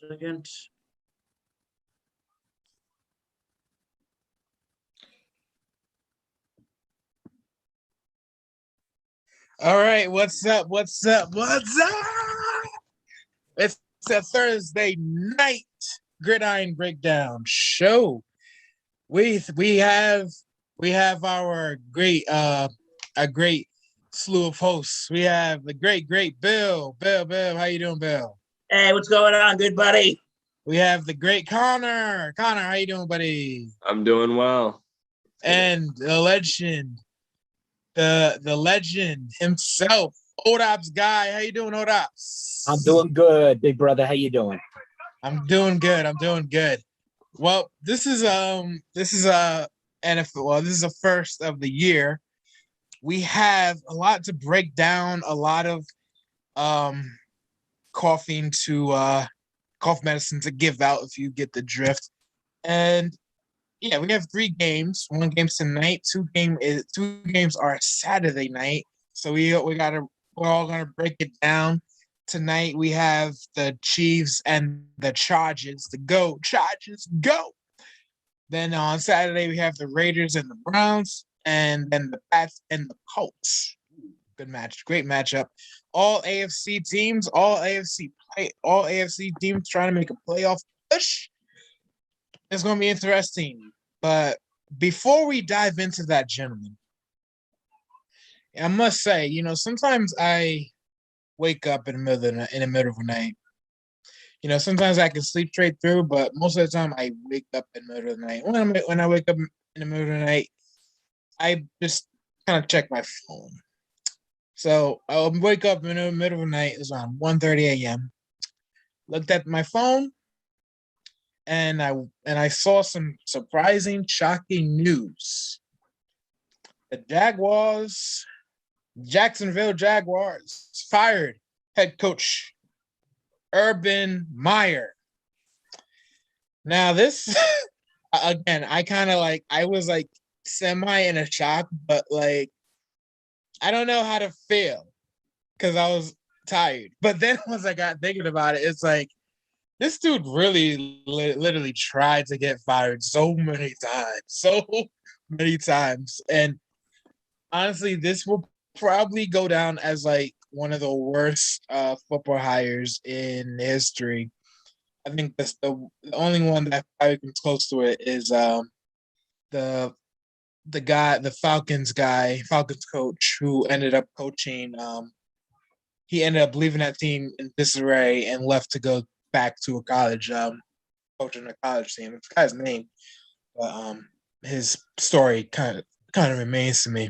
Second. All right, what's up? What's up? What's up? It's a Thursday night Gridiron Breakdown show. We have our great a great slew of hosts. We have the great Bill. Bill, how you doing, Bill? Hey, what's going on, good buddy? We have the great Connor. Connor, how you doing, buddy? I'm doing well. And the legend, the legend himself, Odops guy. How you doing, Odops? I'm doing good, big brother. How you doing? I'm doing good. Well, this is NFL. Well, this is the first of the year. We have a lot to break down, a lot of cough medicine to give out if you get the drift. And yeah, we have 3 games. 1 game's tonight. 2 games are Saturday night. So we're all gonna break it down. Tonight we have the Chiefs and the Chargers. Chargers go. Then on Saturday we have the Raiders and the Browns, and then the Pats and the Colts. Good match, great matchup. All AFC teams trying to make a playoff push. It's going to be interesting. But before we dive into that, gentlemen, I must say, sometimes I wake up in the middle of the night. Sometimes I can sleep straight through, but most of the time I wake up in the middle of the night. When I wake up in the middle of the night, I just kind of check my phone. So I'll wake up in the middle of the night. It's around 1:30 a.m. Looked at my phone, and I saw some surprising, shocking news. The Jacksonville Jaguars fired head coach Urban Meyer. Now this, again, I was semi in a shock, but I don't know how to feel because I was tired. But then once I got thinking about it, it's like this dude really literally tried to get fired so many times. And honestly, this will probably go down as one of the worst football hires in history. I think that's the only one that probably comes close to it is the Falcons coach who ended up coaching. He ended up leaving that team in disarray and left to go back to a college, coaching a college team. It's the guy's name, but his story kind of remains to me.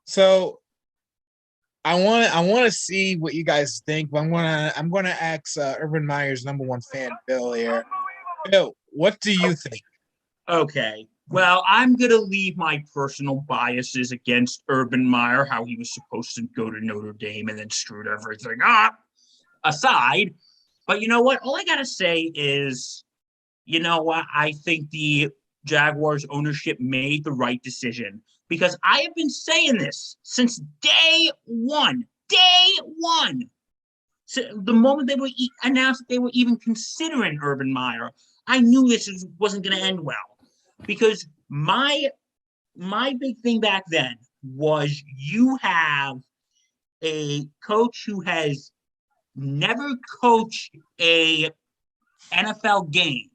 So I want to see what you guys think, but I'm gonna ask Urban Meyer's #1 fan, Bill here. Bill, what do you think? Okay, well, I'm going to leave my personal biases against Urban Meyer, how he was supposed to go to Notre Dame and then screwed everything up, aside. But you know what? All I got to say is, I think the Jaguars ownership made the right decision, because I have been saying this since day one. So the moment they were announced that they were even considering Urban Meyer, I knew this wasn't going to end well. Because my big thing back then was you have a coach who has never coached a NFL game,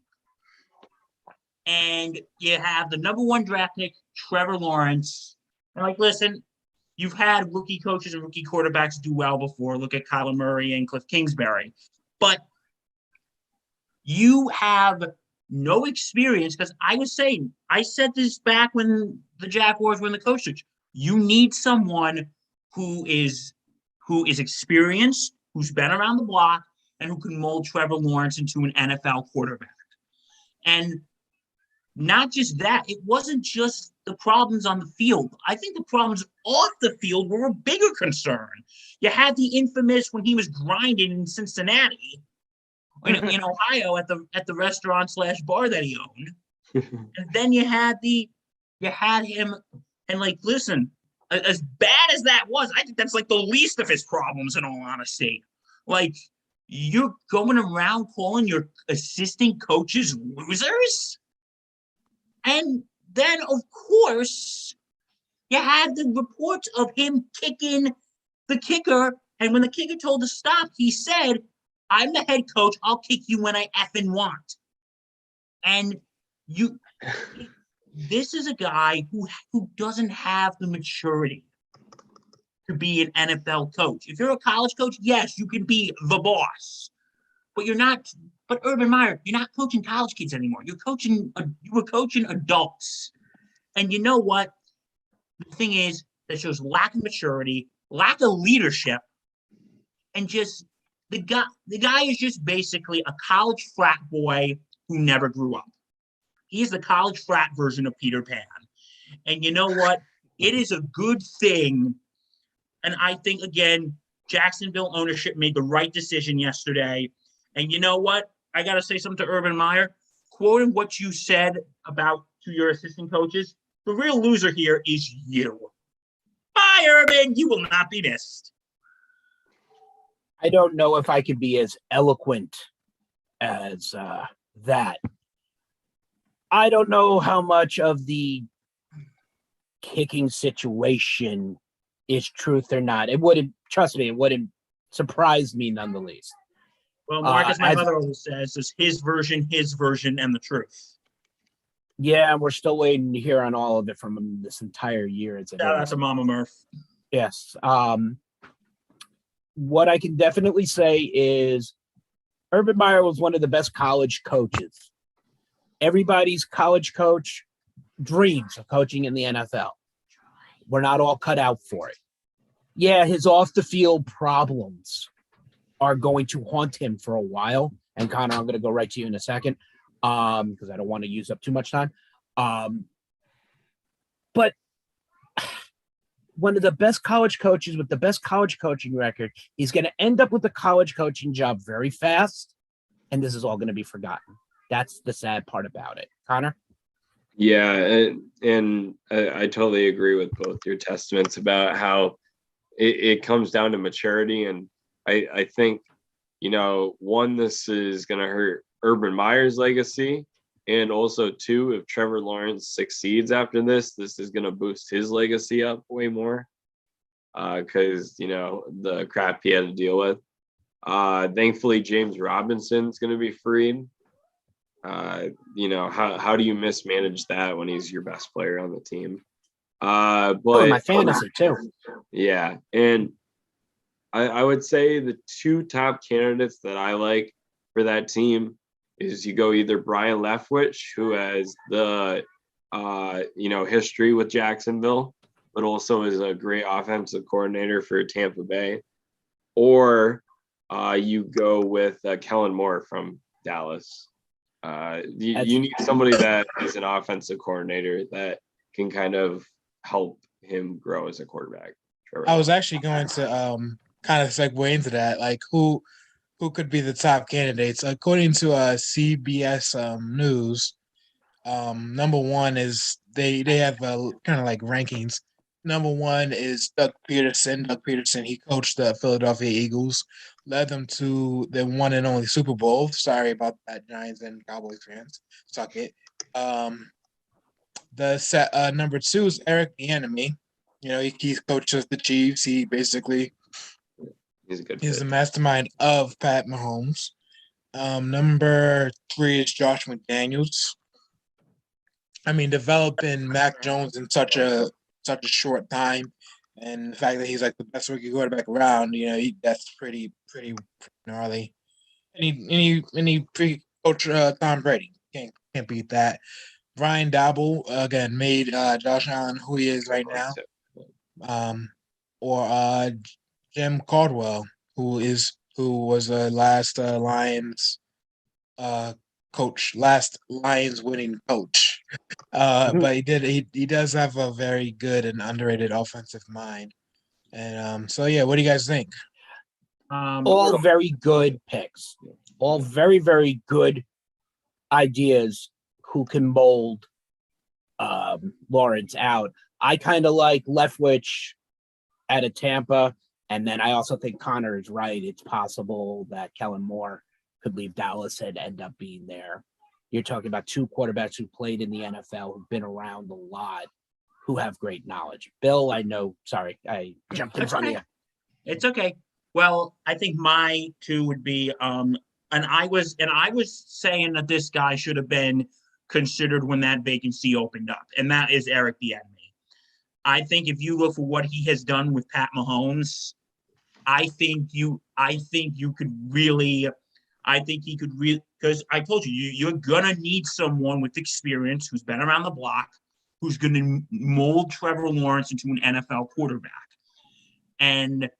and you have the #1 draft pick, Trevor Lawrence. And listen, you've had rookie coaches and rookie quarterbacks do well before. Look at Kyler Murray and Cliff Kingsbury. But you have no experience, because I said this back when the Jaguars were in the coach search. You need someone who is experienced, who's been around the block, and who can mold Trevor Lawrence into an NFL quarterback. And not just that, it wasn't just the problems on the field. I think the problems off the field were a bigger concern. You had the infamous when he was grinding in Cincinnati, in Ohio at the restaurant / bar that he owned. And then you had him, and listen, as bad as that was, I think that's the least of his problems, in all honesty. You're going around calling your assistant coaches losers? And then, of course, you had the reports of him kicking the kicker. And when the kicker told to stop, he said, I'm the head coach. I'll kick you when I effing want. And this is a guy who doesn't have the maturity to be an NFL coach. If you're a college coach, yes, you can be the boss, but you're not. But Urban Meyer, you're not coaching college kids anymore. You were coaching adults. And you know what? The thing is, that shows lack of maturity, lack of leadership, and just the guy is just basically a college frat boy who never grew up. He's the college frat version of Peter Pan. And you know what? It is a good thing. And I think, again, Jacksonville ownership made the right decision yesterday. And you know what? I got to say something to Urban Meyer. Quoting what you said to your assistant coaches, the real loser here is you. Bye, Urban. You will not be missed. I don't know if I could be as eloquent as that. I don't know how much of the kicking situation is truth or not. It wouldn't, trust me, it wouldn't surprise me none the least. Well, Marcus, my mother always says, is his version, and the truth. Yeah, we're still waiting to hear on all of it from him this entire year. That's a Mama Murph. Yes. What I can definitely say is Urban Meyer was one of the best college coaches. Everybody's college coach dreams of coaching in the NFL. We're not all cut out for it. Yeah, his off-the-field problems are going to haunt him for a while. And Connor, I'm going to go right to you in a second because I don't want to use up too much time. But one of the best college coaches with the best college coaching record, he's going to end up with the college coaching job very fast, and this is all going to be forgotten. That's the sad part about it. Connor? Yeah, and I totally agree with both your testaments about how it comes down to maturity. And I think, one, this is going to hurt Urban Meyer's legacy. And also, two, if Trevor Lawrence succeeds after this is going to boost his legacy up way more because, the crap he had to deal with. Thankfully, James Robinson's going to be freed. How do you mismanage that when he's your best player on the team? But my fantasy too. Yeah. And I would say the two top candidates that I like for that team is you go either Brian Leftwich, who has the, history with Jacksonville, but also is a great offensive coordinator for Tampa Bay, or you go with Kellen Moore from Dallas. You need somebody that is an offensive coordinator that can kind of help him grow as a quarterback. I was actually going to kind of segue into that, like who could be the top candidates. According to CBS News, number one is they have kind of like rankings. Number one is Doug Peterson. Doug Peterson, he coached the Philadelphia Eagles, led them to the one and only Super Bowl. Sorry about that, Giants and Cowboys fans. Suck it. Number two is Eric Bieniemy. He coaches the Chiefs. He basically he's the mastermind of Pat Mahomes. Number three is Josh McDaniels. I mean, developing Mac Jones in such a short time, and the fact that he's like the best rookie quarterback around, that's pretty gnarly. Any pre-coach Tom Brady can't beat that. Brian Dabble again made Josh Allen who he is right now. Or Jim Caldwell, who was the last Lions coach, last Lions winning coach. But he does have a very good and underrated offensive mind. And so yeah, what do you guys think? All very good picks. All very, very good ideas who can mold Lawrence out. I kind of like Leftwich out of Tampa. And then I also think Connor is right. It's possible that Kellen Moore could leave Dallas and end up being there. You're talking about two quarterbacks who played in the NFL, who've been around a lot, who have great knowledge. Bill, I know, sorry, I jumped in front of you. It's okay. Well, I think my two would be and I was saying that this guy should have been considered when that vacancy opened up, and that is Eric Bieniemy. I think if you look for what he has done with Pat Mahomes, I think he could really, because I told you, you're gonna need someone with experience who's been around the block, who's gonna mold Trevor Lawrence into an NFL quarterback. And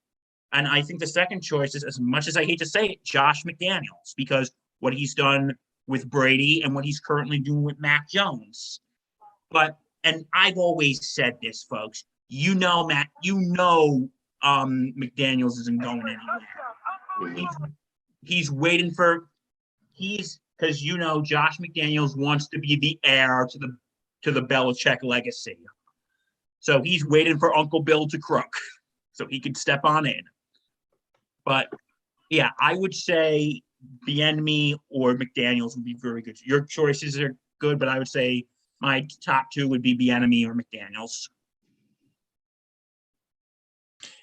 I think the second choice is, as much as I hate to say it, Josh McDaniels, because what he's done with Brady and what he's currently doing with Mac Jones. And I've always said this, folks. McDaniels isn't going anywhere. He's waiting for because Josh McDaniels wants to be the heir to the Belichick legacy. So he's waiting for Uncle Bill to croak so he could step on in. But yeah, I would say Bieniemy or McDaniels would be very good. Your choices are good, but I would say my top two would be Bieniemy or McDaniels.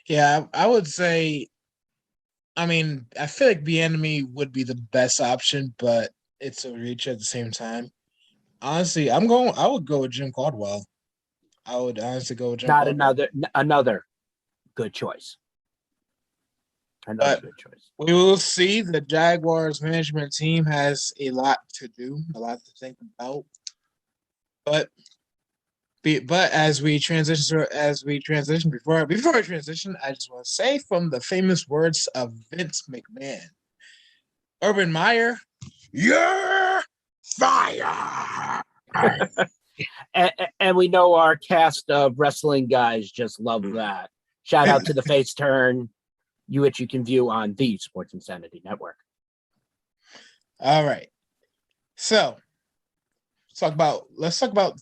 Yeah, I would say. I mean, I feel like Bieniemy would be the best option, but it's a reach at the same time. Honestly, I would go with Jim Caldwell. I would honestly go with Jim Caldwell. Another good choice. Good choice. We will see. The Jaguars management team has a lot to do, a lot to think about. But as we transition, before I transition, I just want to say from the famous words of Vince McMahon, Urban Meyer, you're fired. and we know our cast of wrestling guys just love that. Shout out to the face turn, which you can view on the Sports Insanity Network. All right. So let's talk about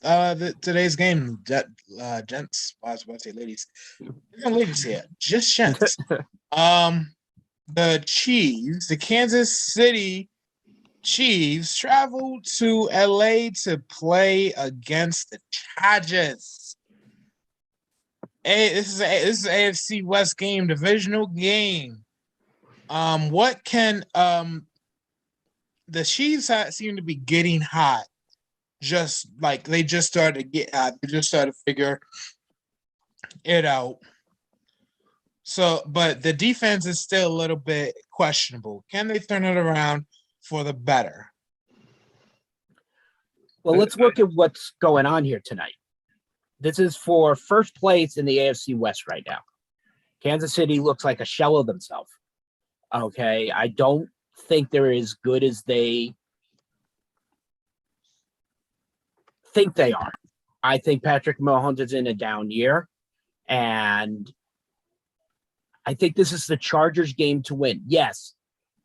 today's game, gents. I was about to say ladies. There's no ladies here, just gents. The Chiefs, the Kansas City Chiefs, traveled to LA to play against the Chargers. This is an AFC West game, divisional game. What can the Chiefs seem to be getting hot? Just like they just started to get hot. They just started to figure it out. So, but the defense is still a little bit questionable. Can they turn it around for the better? Well, let's look at what's going on here tonight. This is for first place in the AFC West right now. Kansas City looks like a shell of themselves. Okay, I don't think they're as good as they think they are. I think Patrick Mahomes is in a down year, and I think this is the Chargers game to win. Yes,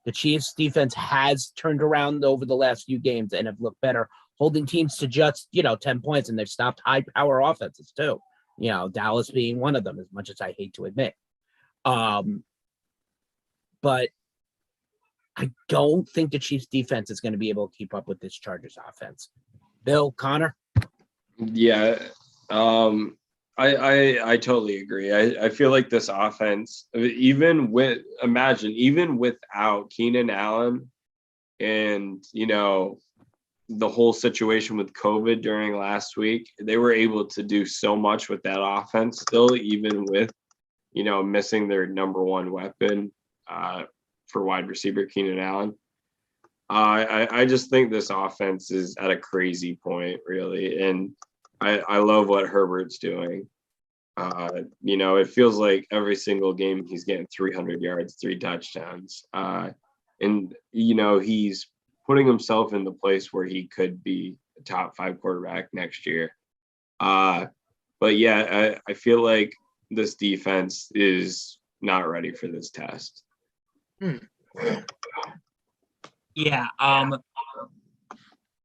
the Chiefs defense has turned around over the last few games and have looked better, holding teams to just 10 points, and they've stopped high power offenses too. Dallas being one of them, as much as I hate to admit. But I don't think the Chiefs defense is going to be able to keep up with this Chargers offense. Bill, Connor? Yeah, I totally agree. I feel like this offense, even without Keenan Allen and, the whole situation with COVID during last week, they were able to do so much with that offense still, even with, missing their number one weapon for wide receiver, Keenan Allen. I just think this offense is at a crazy point, really. And I love what Herbert's doing. It feels like every single game he's getting 300 yards, 3 touchdowns. And he's putting himself in the place where he could be a top 5 quarterback next year. But yeah, I feel like this defense is not ready for this test. Yeah.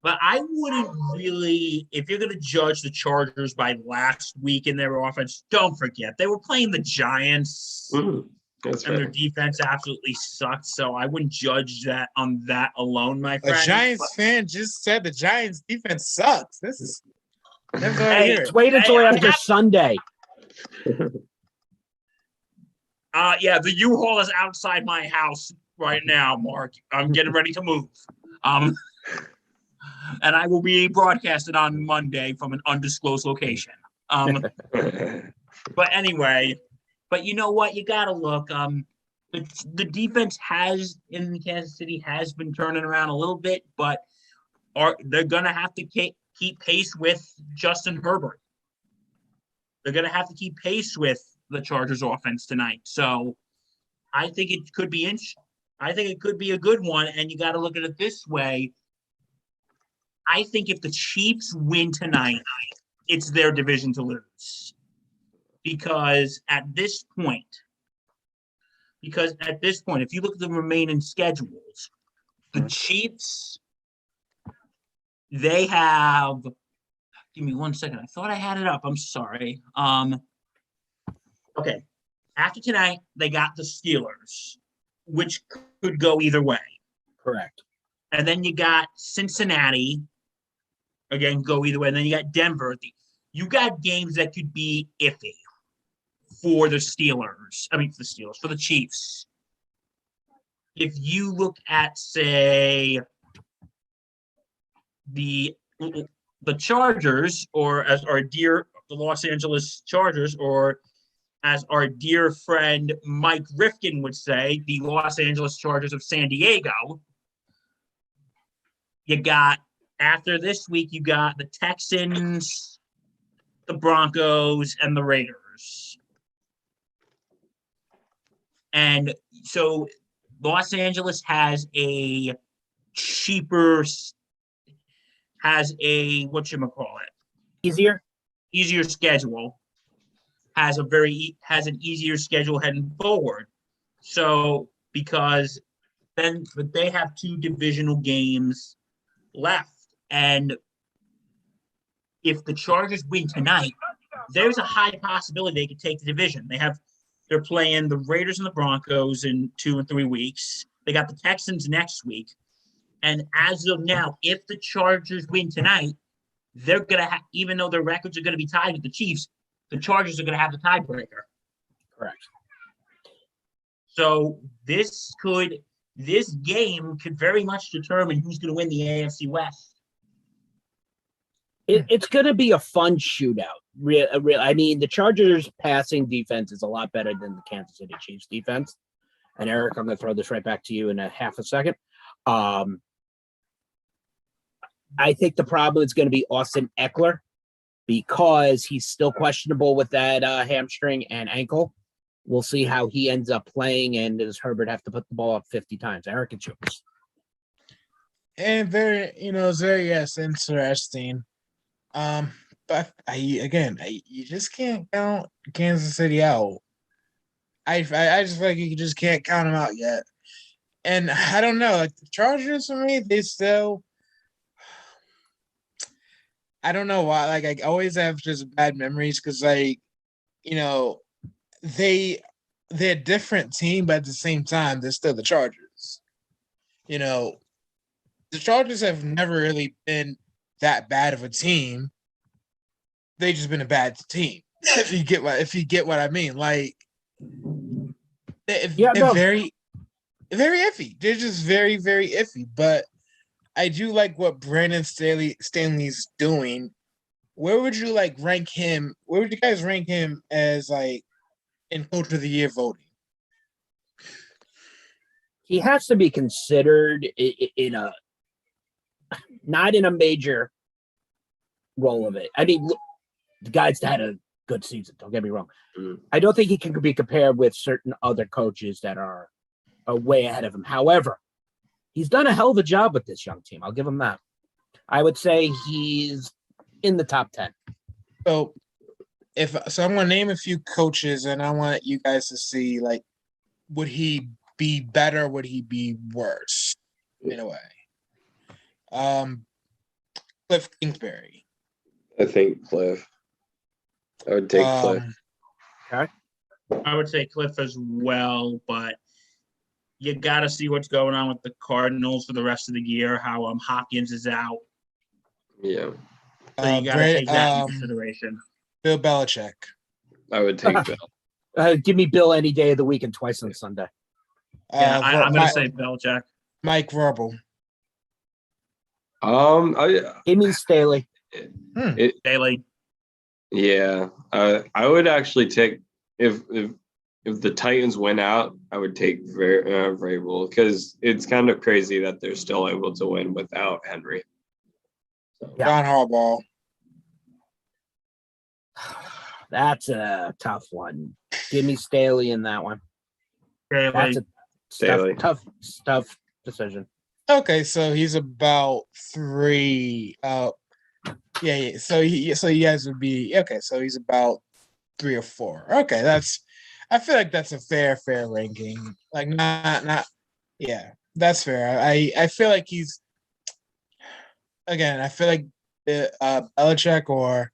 But I wouldn't really, if you're going to judge the Chargers by last week in their offense, don't forget they were playing the Giants. That's and their fair. defense absolutely sucks. So I wouldn't judge that on that alone, my A friend. Giants fan just said the Giants defense sucks. This is never Hey, hear Let's it. wait until Hey, I after have- Sunday. Yeah, the U-Haul is outside my house right now, Mark. I'm getting ready to move. And I will be broadcasted on Monday from an undisclosed location. But anyway, but you know what? You gotta look. The defense has in Kansas City has been turning around a little bit, but they're gonna have to keep pace with Justin Herbert. They're gonna have to keep pace with the Chargers offense tonight. So I think it could be I think it could be a good one, and you got to look at it this way. I think if the Chiefs win tonight, it's their division to lose. Because at this point, if you look at the remaining schedules, the Chiefs, they have. Give me 1 second. I thought I had it up. I'm sorry. Okay. After tonight, they got the Steelers, which could go either way. Correct. And then you got Cincinnati, again, go either way. And then you got Denver. You got games that could be iffy for the Steelers. For the Chiefs. If you look at, say, the Chargers, or as the Los Angeles Chargers, or as our dear friend Mike Rifkin would say, the Los Angeles Chargers of San Diego. After this week, you got the Texans, the Broncos, and the Raiders. And so Los Angeles has a cheaper, easier schedule, has an easier schedule heading forward. So but they have 2 divisional games left. And if the Chargers win tonight, there's a high possibility they could take the division. They're playing the Raiders and the Broncos in 2 and 3 weeks. They got the Texans next week. And as of now, if the Chargers win tonight, they're going to even though their records are going to be tied with the Chiefs, the Chargers are going to have the tiebreaker. Correct. So this game could very much determine who's going to win the AFC West. It's going to be a fun shootout. I mean, the Chargers' passing defense is a lot better than the Kansas City Chiefs defense. And Eric, I'm going to throw this right back to you in a half a second. I think the problem is going to be Austin Eckler because he's still questionable with that hamstring and ankle. We'll see how he ends up playing, and does Herbert have to put the ball up 50 times? Eric, it's yours. And it's very interesting. But you just can't count Kansas City out. I just feel like you just can't count them out yet. And I don't know, like the Chargers for me, they still. I don't know why. Like I always have just bad memories because, they're a different team, but at the same time, they're still the Chargers. The Chargers have never really been that bad of a team. They just been a bad team. If you get what I mean, like they're very, very iffy. They're just very, very iffy. But I do like what Brandon Stanley's doing. Where would you rank him? Where would you guys rank him as in Coach of the Year voting? He has to be considered not in a major role of it. I mean, look, the guy's had a good season. Don't get me wrong. I don't think he can be compared with certain other coaches that are way ahead of him. However, he's done a hell of a job with this young team. I'll give him that. I would say he's in the top 10. So I'm going to name a few coaches, and I want you guys to see, would he be better? Would he be worse in a way? Cliff Kingsbury. I think Cliff. I would take Cliff. Okay. I would say Cliff as well, but you got to see what's going on with the Cardinals for the rest of the year. How Hopkins is out, Yeah, so you got to Brady, take that into consideration. Bill Belichick. I would take Bill. Give me Bill any day of the week and twice on Sunday. Yeah, I'm going Mike, to say Belichick. Mike Vrabel. Give me Staley. Daily. Yeah, I would actually take if the Titans win out, I would take Vrabel because it's kind of crazy that they're still able to win without Henry. So. John Harbaugh. That's a tough one. Give me Staley in that one. Daily. That's a tough decision. Okay, so he's about 3. Yeah. So you guys would be okay. So he's about 3 or 4. Okay, I feel like that's a fair ranking. Like not. Yeah, that's fair. I feel like he's. Again, I feel like Belichick or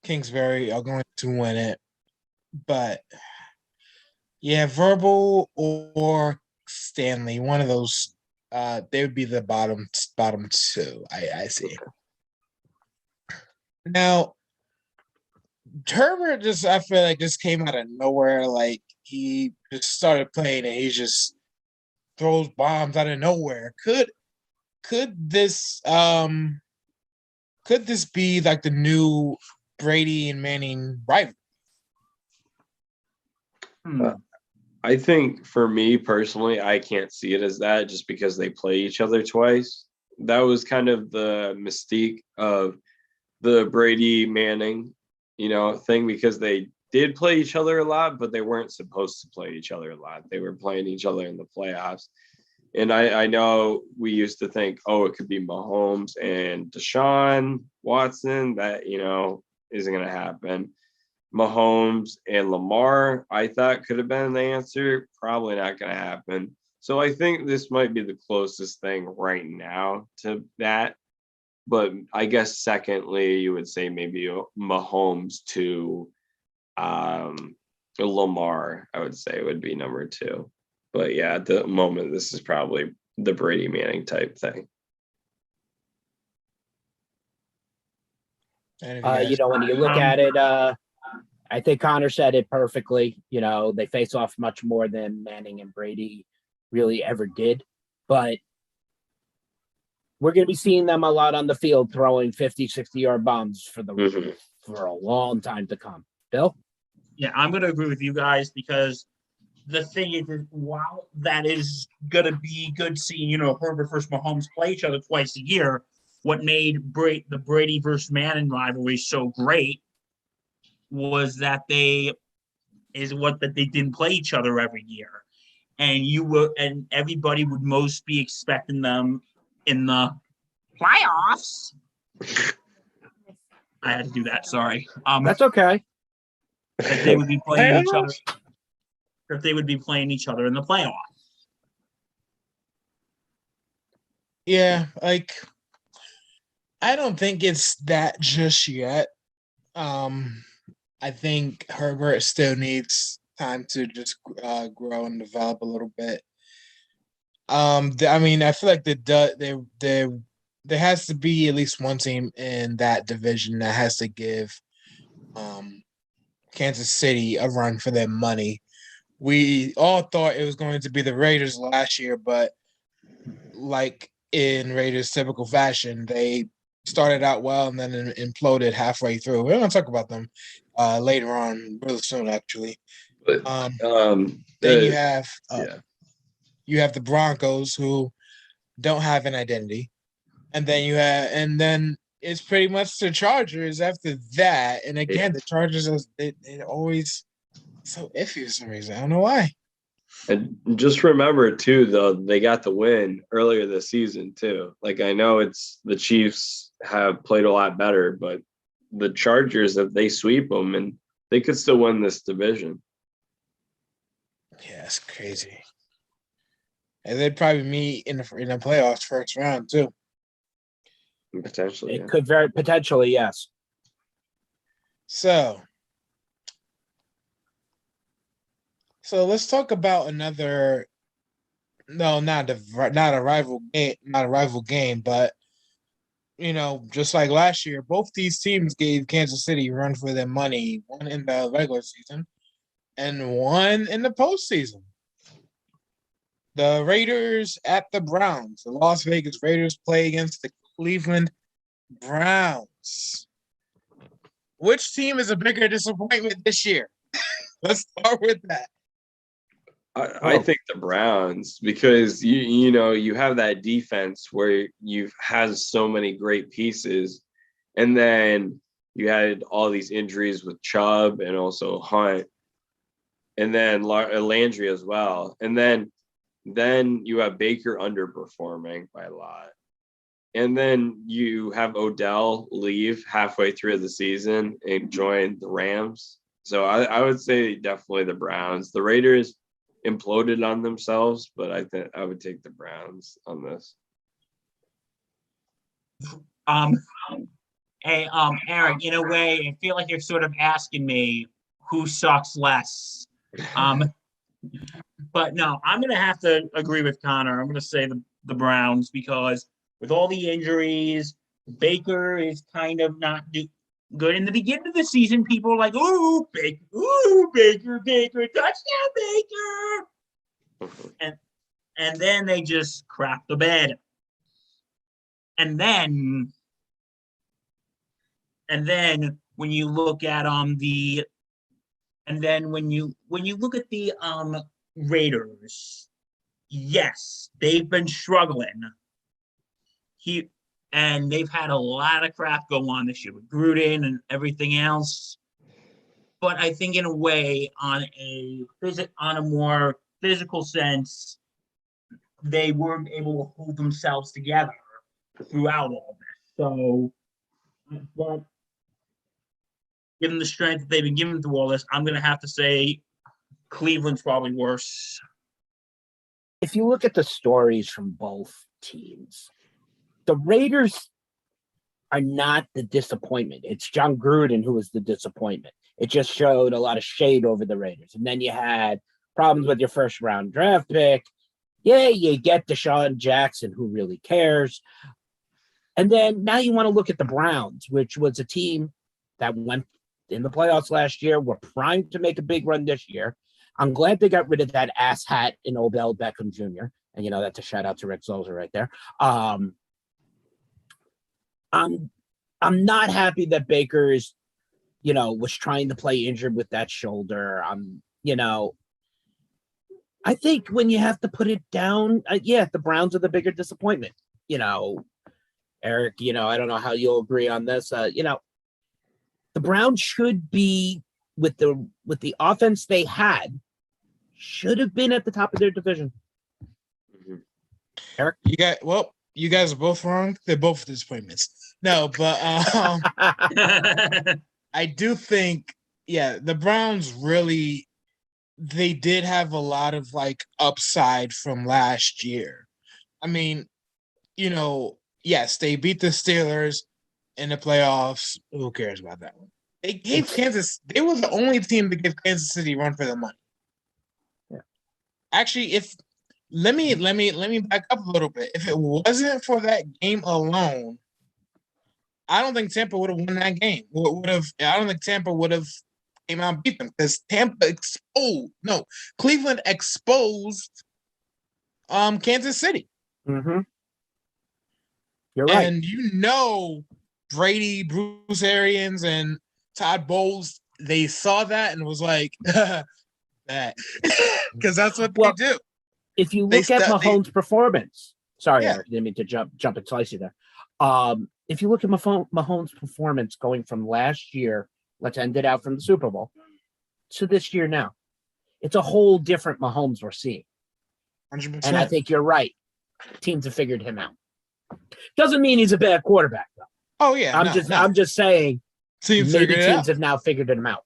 Kingsbury are going to win it, but yeah, Verbal or Stanley, one of those. They would be the bottom 2. I see. Now, Herbert I feel like just came out of nowhere. Like he just started playing and he just throws bombs out of nowhere. Could this be like the new Brady and Manning rivalry? I think for me personally, I can't see it as that just because they play each other twice. That was kind of the mystique of the Brady Manning, thing, because they did play each other a lot, but they weren't supposed to play each other a lot. They were playing each other in the playoffs. And I know we used to think, it could be Mahomes and Deshaun Watson. That, isn't going to happen. Mahomes and Lamar, I thought could have been the answer. Probably not going to happen. So I think this might be the closest thing right now to that. But I guess secondly, you would say maybe Mahomes to Lamar, I would say would be number 2. But yeah, at the moment, this is probably the Brady Manning type thing. When you look at it, I think Connor said it perfectly. They face off much more than Manning and Brady really ever did. But we're going to be seeing them a lot on the field throwing 50, 60-yard bombs for a long time to come. Bill? Yeah, I'm going to agree with you guys because the thing is, while that is going to be good seeing, Herbert versus Mahomes play each other twice a year, what made the Brady versus Manning rivalry so great was that they didn't play each other every year. And everybody would most be expecting them in the playoffs. I had to do that. Sorry. That's okay. That they would be playing each other. That they would be playing each other in the playoffs. Yeah, like I don't think it's that just yet. I think Herbert still needs time to just grow and develop a little bit. I feel like there has to be at least one team in that division that has to give Kansas City a run for their money. We all thought it was going to be the Raiders last year, but like in Raiders' typical fashion, they started out well and then imploded halfway through. We're going to talk about them later on, really soon, actually. Then you have the Broncos, who don't have an identity, and then it's pretty much the Chargers after that. And again, the Chargers they always so iffy for some reason. I don't know why. And just remember too, though, they got the win earlier this season too. Like I know it's the Chiefs have played a lot better, but the Chargers, if they sweep them, and they could still win this division. Yeah, it's crazy. And they'd probably meet in the playoffs first round too. Potentially, it could very potentially, yes. So So let's talk about another. No, not a rival game, not a rival game, but just like last year, both these teams gave Kansas City a run for their money. One in the regular season, and one in the postseason. The Raiders at the Browns. The Las Vegas Raiders play against the Cleveland Browns. Which team is a bigger disappointment this year? Let's start with that. I think the Browns, because you have that defense where you've had so many great pieces, and then you had all these injuries with Chubb and also Hunt, and then Landry as well, and then you have Baker underperforming by a lot, and then you have Odell leave halfway through the season and join the Rams. So I would say definitely the Browns. The Raiders imploded on themselves, but I think I would take the Browns on this. Hey, Aaron, in a way, I feel like you're sort of asking me who sucks less. But no, I'm gonna have to agree with Connor. I'm gonna say the Browns because with all the injuries, Baker is kind of not good. In the beginning of the season, people were like, "Ooh, Baker, touchdown, Baker," and then they just crap the bed. And then when you look at when you look at the Raiders, yes, they've been struggling. And they've had a lot of crap go on this year with Gruden and everything else. But I think in a way, on a more physical sense, they weren't able to hold themselves together throughout all this. So, but given the strength that they've been given through all this, I'm going to have to say Cleveland's probably worse. If you look at the stories from both teams, the Raiders are not the disappointment. It's John Gruden who was the disappointment. It just showed a lot of shade over the Raiders. And then you had problems with your first round draft pick. Yeah, you get Deshaun Jackson, who really cares. And then now you want to look at the Browns, which was a team that went in the playoffs last year, were primed to make a big run this year. I'm glad they got rid of that ass hat in Odell Beckham Jr. And, that's a shout out to Rick Zoser right there. I'm not happy that Baker is, was trying to play injured with that shoulder. I think when you have to put it down, the Browns are the bigger disappointment. Eric, I don't know how you'll agree on this. The Browns should be with the offense they had, should have been at the top of their division. Mm-hmm. Eric, you guys are both wrong. They're both disappointments. No, but I do think, the Browns really, they did have a lot of upside from last year. I mean, yes, they beat the Steelers in the playoffs. Who cares about that one? They gave they were the only team to give Kansas City a run for their money. Yeah. Actually, let me back up a little bit. If it wasn't for that game alone, I don't think Tampa would have won that game. I don't think Tampa would have came out and beat them because Cleveland exposed Kansas City. Mm-hmm. You're right. And Brady, Bruce Arians, and Todd Bowles, they saw that and was like, that. Because that's what they do. If you look at Mahomes' performance, sorry, Eric, didn't mean to jump and slice you there. If you look at Mahomes' performance going from last year, let's end it out from the Super Bowl, to this year now, it's a whole different Mahomes we're seeing. 100%. And I think you're right. Teams have figured him out. Doesn't mean he's a bad quarterback, though. Oh yeah, I'm just saying. Maybe teams have now figured him out.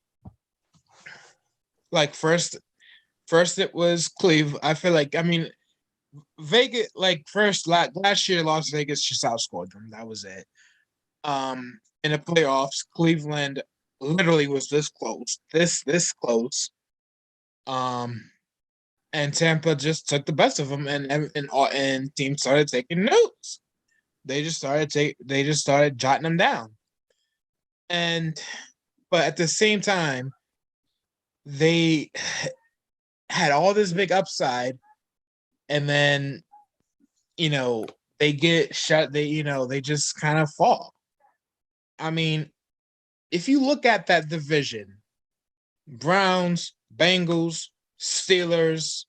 First it was Cleveland. I feel like Vegas. Last year, Las Vegas just outscored them. That was it. In the playoffs, Cleveland literally was this close. And Tampa just took the best of them, and teams started taking notes. They just started jotting them down. But at the same time, they had all this big upside, and then they get shut. They just kind of fall. I mean, if you look at that division, Browns, Bengals, Steelers,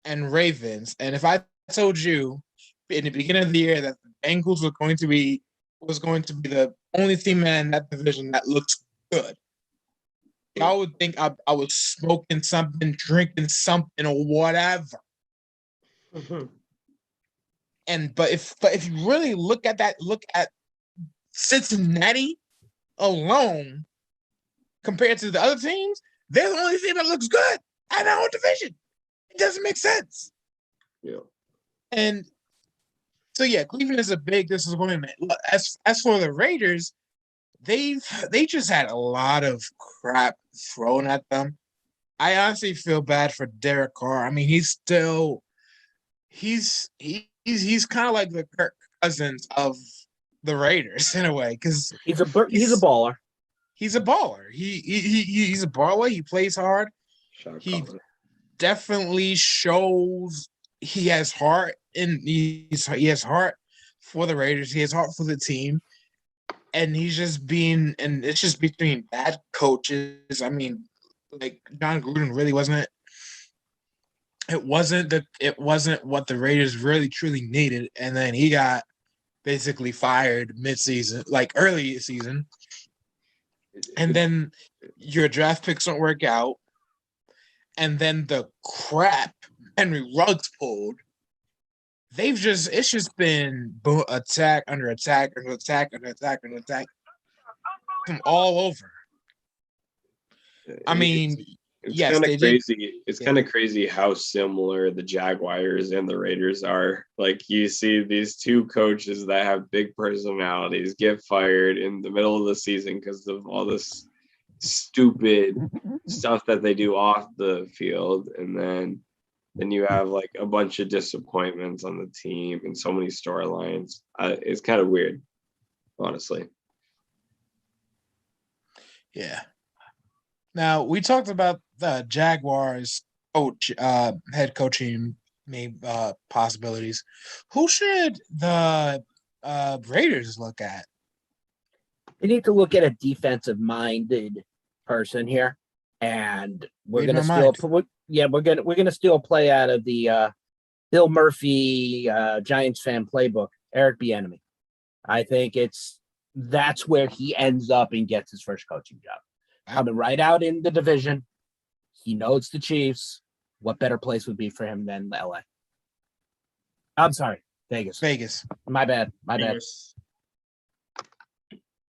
and Ravens, and if I told you in the beginning of the year that the Bengals was going to be the only team in that division that looks good, y'all would think I was smoking something, drinking something, or whatever. But if you really look at Cincinnati alone compared to the other teams, they're the only team that looks good in our own division. It doesn't make sense. Yeah. And so yeah, Cleveland is a big disappointment. As for the Raiders, they just had a lot of crap thrown at them. I honestly feel bad for Derek Carr. I mean, he's kind of like the Kirk Cousins of the Raiders in a way, because he's a baller. He's a baller. He's a baller. He plays hard. He definitely shows he has heart, and he has heart for the Raiders. He has heart for the team, and it's just between bad coaches. I mean, like John Gruden really wasn't. It wasn't what the Raiders really truly needed, and then he got basically fired mid-season, like early season. And then your draft picks don't work out. And then the crap Henry Ruggs pulled. It's just been attack under attack under attack under attack under attack from all over. I mean, it's kind of crazy. It's kind of crazy how similar the Jaguars and the Raiders are. Like, you see these two coaches that have big personalities get fired in the middle of the season because of all this stupid stuff that they do off the field, and then you have like a bunch of disappointments on the team and so many storylines. It's kind of weird, honestly. Yeah. Now, we talked about the Jaguars head coaching possibilities. Who should the Raiders look at? We need to look at a defensive-minded person here, and we're going to steal. We're going to steal a play out of the Bill Murphy Giants fan playbook. Eric Bieniemy. I think that's where he ends up and gets his first coaching job. Coming right out in the division, he knows the Chiefs. What better place would be for him than LA? I'm sorry, Vegas. My bad.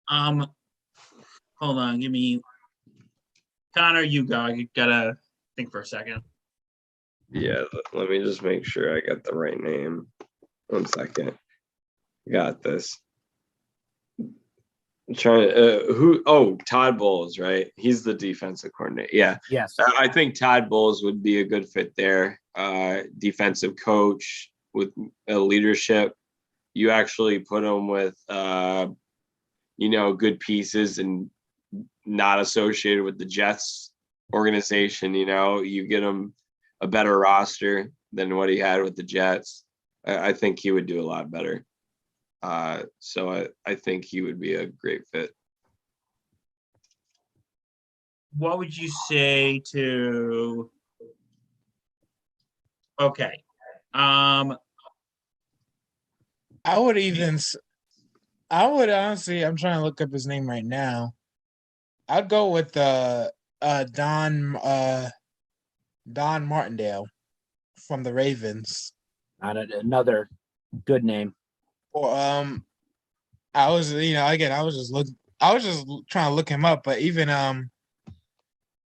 Hold on, give me Connor, you go. You gotta think for a second. Yeah, let me just make sure I got the right name. 1 second. Got this. I'm trying Todd Bowles, right? He's the defensive coordinator. Yeah. Yes. I think Todd Bowles would be a good fit there. Defensive coach with leadership. You actually put him with good pieces and not associated with the Jets organization. You get him a better roster than what he had with the Jets. I think he would do a lot better. So I think he would be a great fit. What would you say to? Okay. I would honestly, I'm trying to look up his name right now. I'd go with Don Martindale from the Ravens. Another good name. Or I was just trying to look him up, but even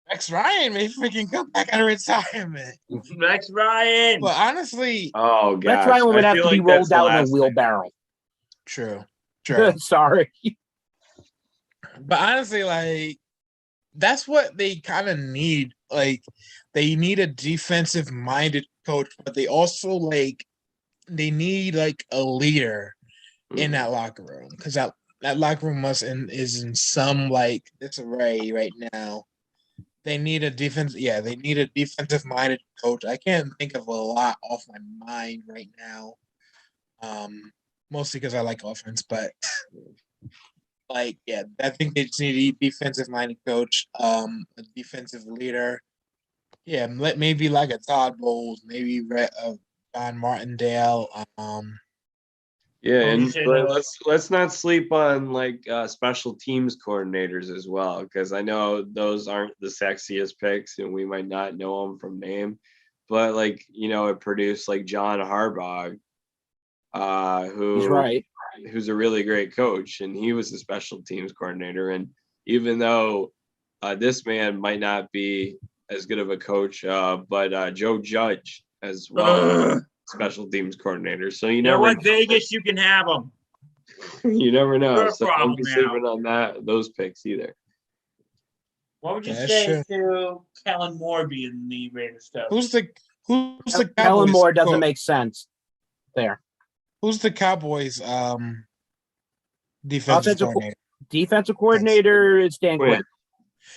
Rex Ryan may freaking come back out of retirement. Rex Ryan. But honestly, oh god, Rex Ryan would have to be rolled out in a wheelbarrow. True. Sorry. But honestly, like, that's what they kind of need. Like they need a defensive minded coach, but they also they need like a leader in that locker room because that locker room is in some like disarray right now. They need a defense. Yeah, they need a defensive minded coach. I can't think of a lot off my mind right now. Mostly because I like offense, but yeah, I think they just need a defensive minded coach, a defensive leader. Yeah, maybe like a Todd Bowles, maybe John Martindale. Yeah, Well, and you said, but let's not sleep on like special teams coordinators as well, because I know those aren't the sexiest picks, and we might not know them from name, but like it produced like John Harbaugh, He's right. who's a really great coach, and he was a special teams coordinator. And even though this man might not be as good of a coach, but Joe Judge as well, special teams coordinator. So you you know never what, know. Vegas, you can have them. You never know. Your So problem don't be now. sleeping on those picks either. What would you Yeah, say sure. to Kellen Moore being the Raiders coach? Who's the Kellen Cowboys Moore doesn't coach? make sense there. Who's the Cowboys defensive coordinator? Defensive coordinator is Dan Quinn.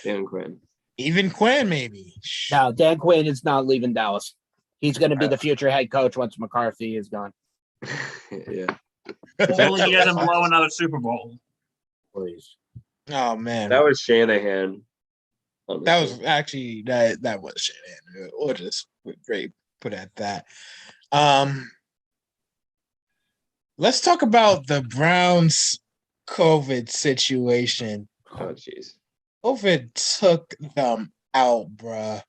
Dan Quinn. Even Quinn, maybe. No, Dan Quinn is not leaving Dallas. He's going to be the future head coach once McCarthy is gone. Yeah. Hopefully he doesn't blow another Super Bowl. Please. Oh man, That was Shanahan. that was actually that was Shanahan. We'll just put at that. Let's talk about the Browns COVID situation. Oh jeez. COVID took them out, bruh.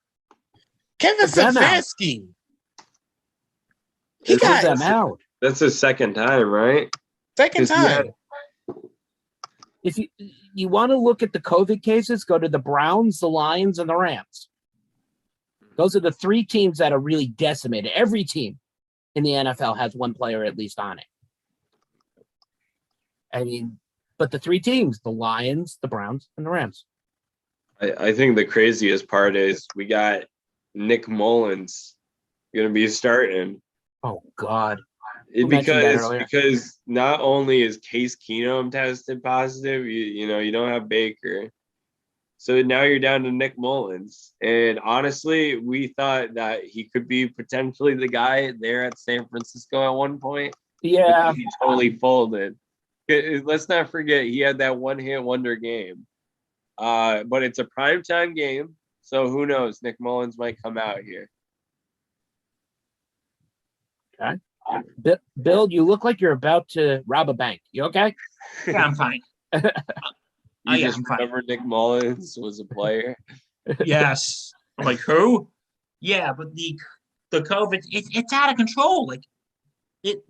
Kevin Took them out. Stefanski. He got them out. That's his second time, right? Second time. If you want to look at the COVID cases, go to the Browns, the Lions, and the Rams. Those are the three teams that are really decimated. Every team in the NFL has one player at least on it. I mean, but the three teams, the Lions, the Browns, and the Rams. I think the craziest part is we got Nick Mullins going to be starting. Oh, God. Because not only is Case Keenum tested positive, you don't have Baker. So now you're down to Nick Mullins. And honestly, we thought that he could be potentially the guy there at San Francisco at one point. Yeah. He totally folded. Let's not forget, he had that one-hit wonder game. But it's a primetime game, so who knows? Nick Mullins might come out here. Okay. Bill, you look like you're about to rob a bank. You okay? Yeah, I'm fine. You just remember Nick Mullins was a player? Yes. I'm like, who? Yeah, but the COVID, it's out of control. Like it,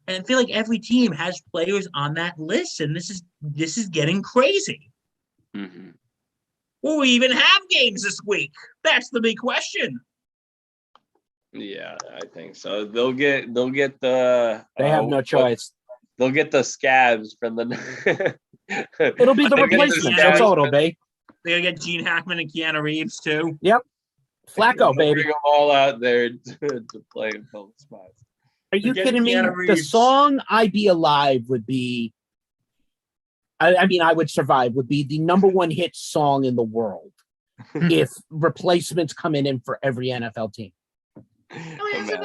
and I feel like every team has players on that list, and this is getting crazy. Mm-hmm. Will we even have games this week? That's the big question. Yeah, I think so. They'll get the. They have no choice. They'll get the scabs from the. It'll be the replacement. That's all it'll be. They're gonna get Gene Hackman and Keanu Reeves too. Yep. Flacco, baby. Bring them all out there to play in both spots. Are you kidding me? The song "I Be Alive" would be. I mean, I Would Survive would be the number one hit song in the world if replacements come in for every NFL team. The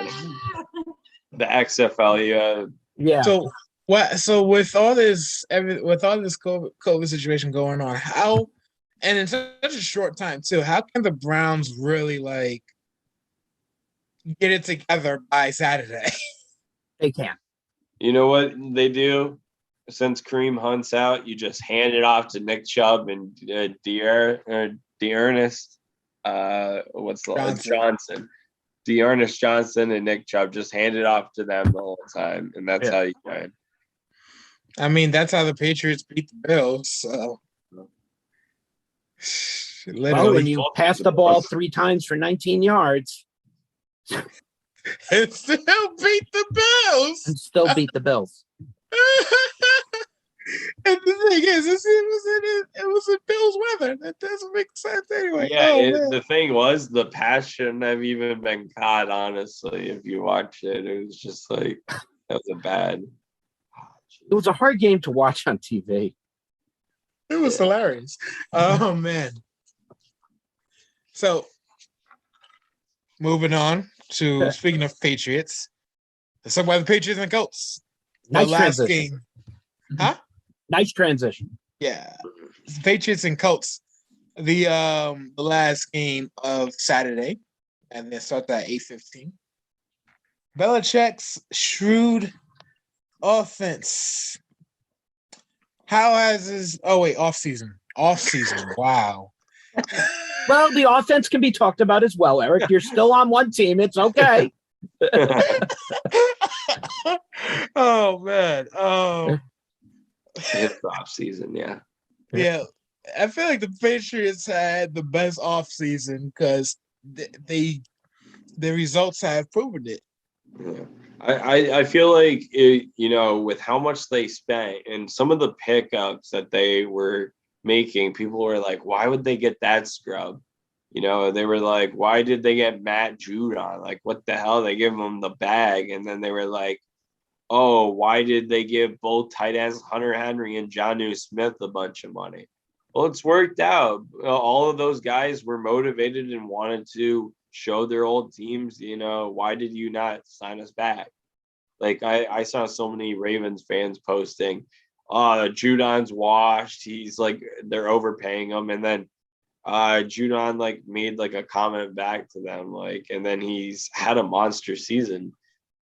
XFL, yeah. So what? So with all this COVID situation going on, how, and in such a short time too, how can the Browns really like get it together by Saturday? They can. You know what they do? Since Kareem Hunt's out, you just hand it off to Nick Chubb and D'Ernest. Johnson. D'Ernest Johnson and Nick Chubb, just hand it off to them the whole time, and that's how you win. I mean, that's how the Patriots beat the Bills. So, well, when you pass the ball 3 times for 19 yards, and still beat the Bills. And still beat the Bills. And the thing is, it was in Bill's weather. That doesn't make sense anyway. Yeah, Oh man. the thing was, the pass shouldn't have even been caught, honestly. If you watch it, it was just like, that was a bad. It was a hard game to watch on TV. It was hilarious. Oh man. So moving on to speaking of Patriots, let's talk about the Patriots and the Colts. The Nice last transition. game. Huh? Nice transition. Yeah. Patriots and Colts. The last game of Saturday. And they start at 8:15. Belichick's shrewd offense. How has his off season? Off season. Wow. Well, the offense can be talked about as well, Eric. You're still on one team. It's okay. Oh man. Oh It's off season, yeah. yeah. I feel like the Patriots had the best off season because the results have proven it. Yeah. I feel like it, with how much they spent and some of the pickups that they were making, people were like, why would they get that scrub? They were like, why did they get Matt Judon? Like, what the hell? They give him the bag. And then they were like, oh, why did they give both tight ends, Hunter Henry and Jonnu Smith, a bunch of money? Well, it's worked out. All of those guys were motivated and wanted to show their old teams, why did you not sign us back? Like I saw so many Ravens fans posting, Judon's washed. He's like, they're overpaying him. And then Judon like made like a comment back to them, like, and then he's had a monster season.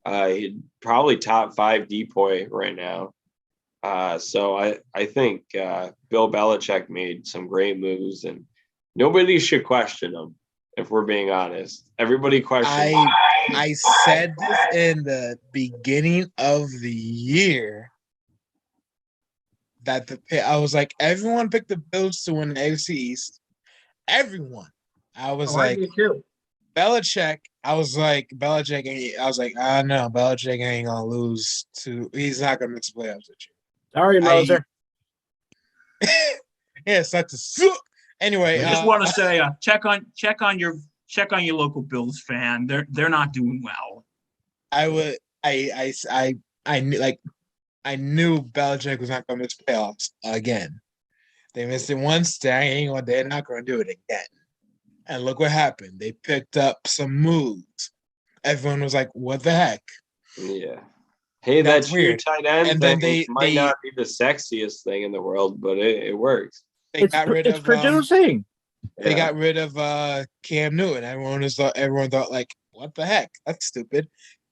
He probably top 5 decoy right now. So I think Bill Belichick made some great moves, and nobody should question him. If we're being honest, everybody questions. I said this in the beginning of the year that I was like, everyone picked the Bills to win the AFC East. Everyone. I was like, Belichick. I was like, Belichick ain't. I was like, I know Belichick ain't gonna lose to. He's not gonna miss playoffs with you. Sorry, Moser. Yeah, such a suck. Anyway, I just want to say, check on your local Bills fan. They're not doing well. I knew Belichick was not going to miss playoffs again. They missed it once. They're not going to do it again. And look what happened. They picked up some moves. Everyone was like, "What the heck?" Yeah. Hey, That's that weird. tight end And thing then might not be the sexiest thing in the world, but it works. They got rid of producing. They got rid of Cam Newton. Everyone thought like, what the heck? That's stupid.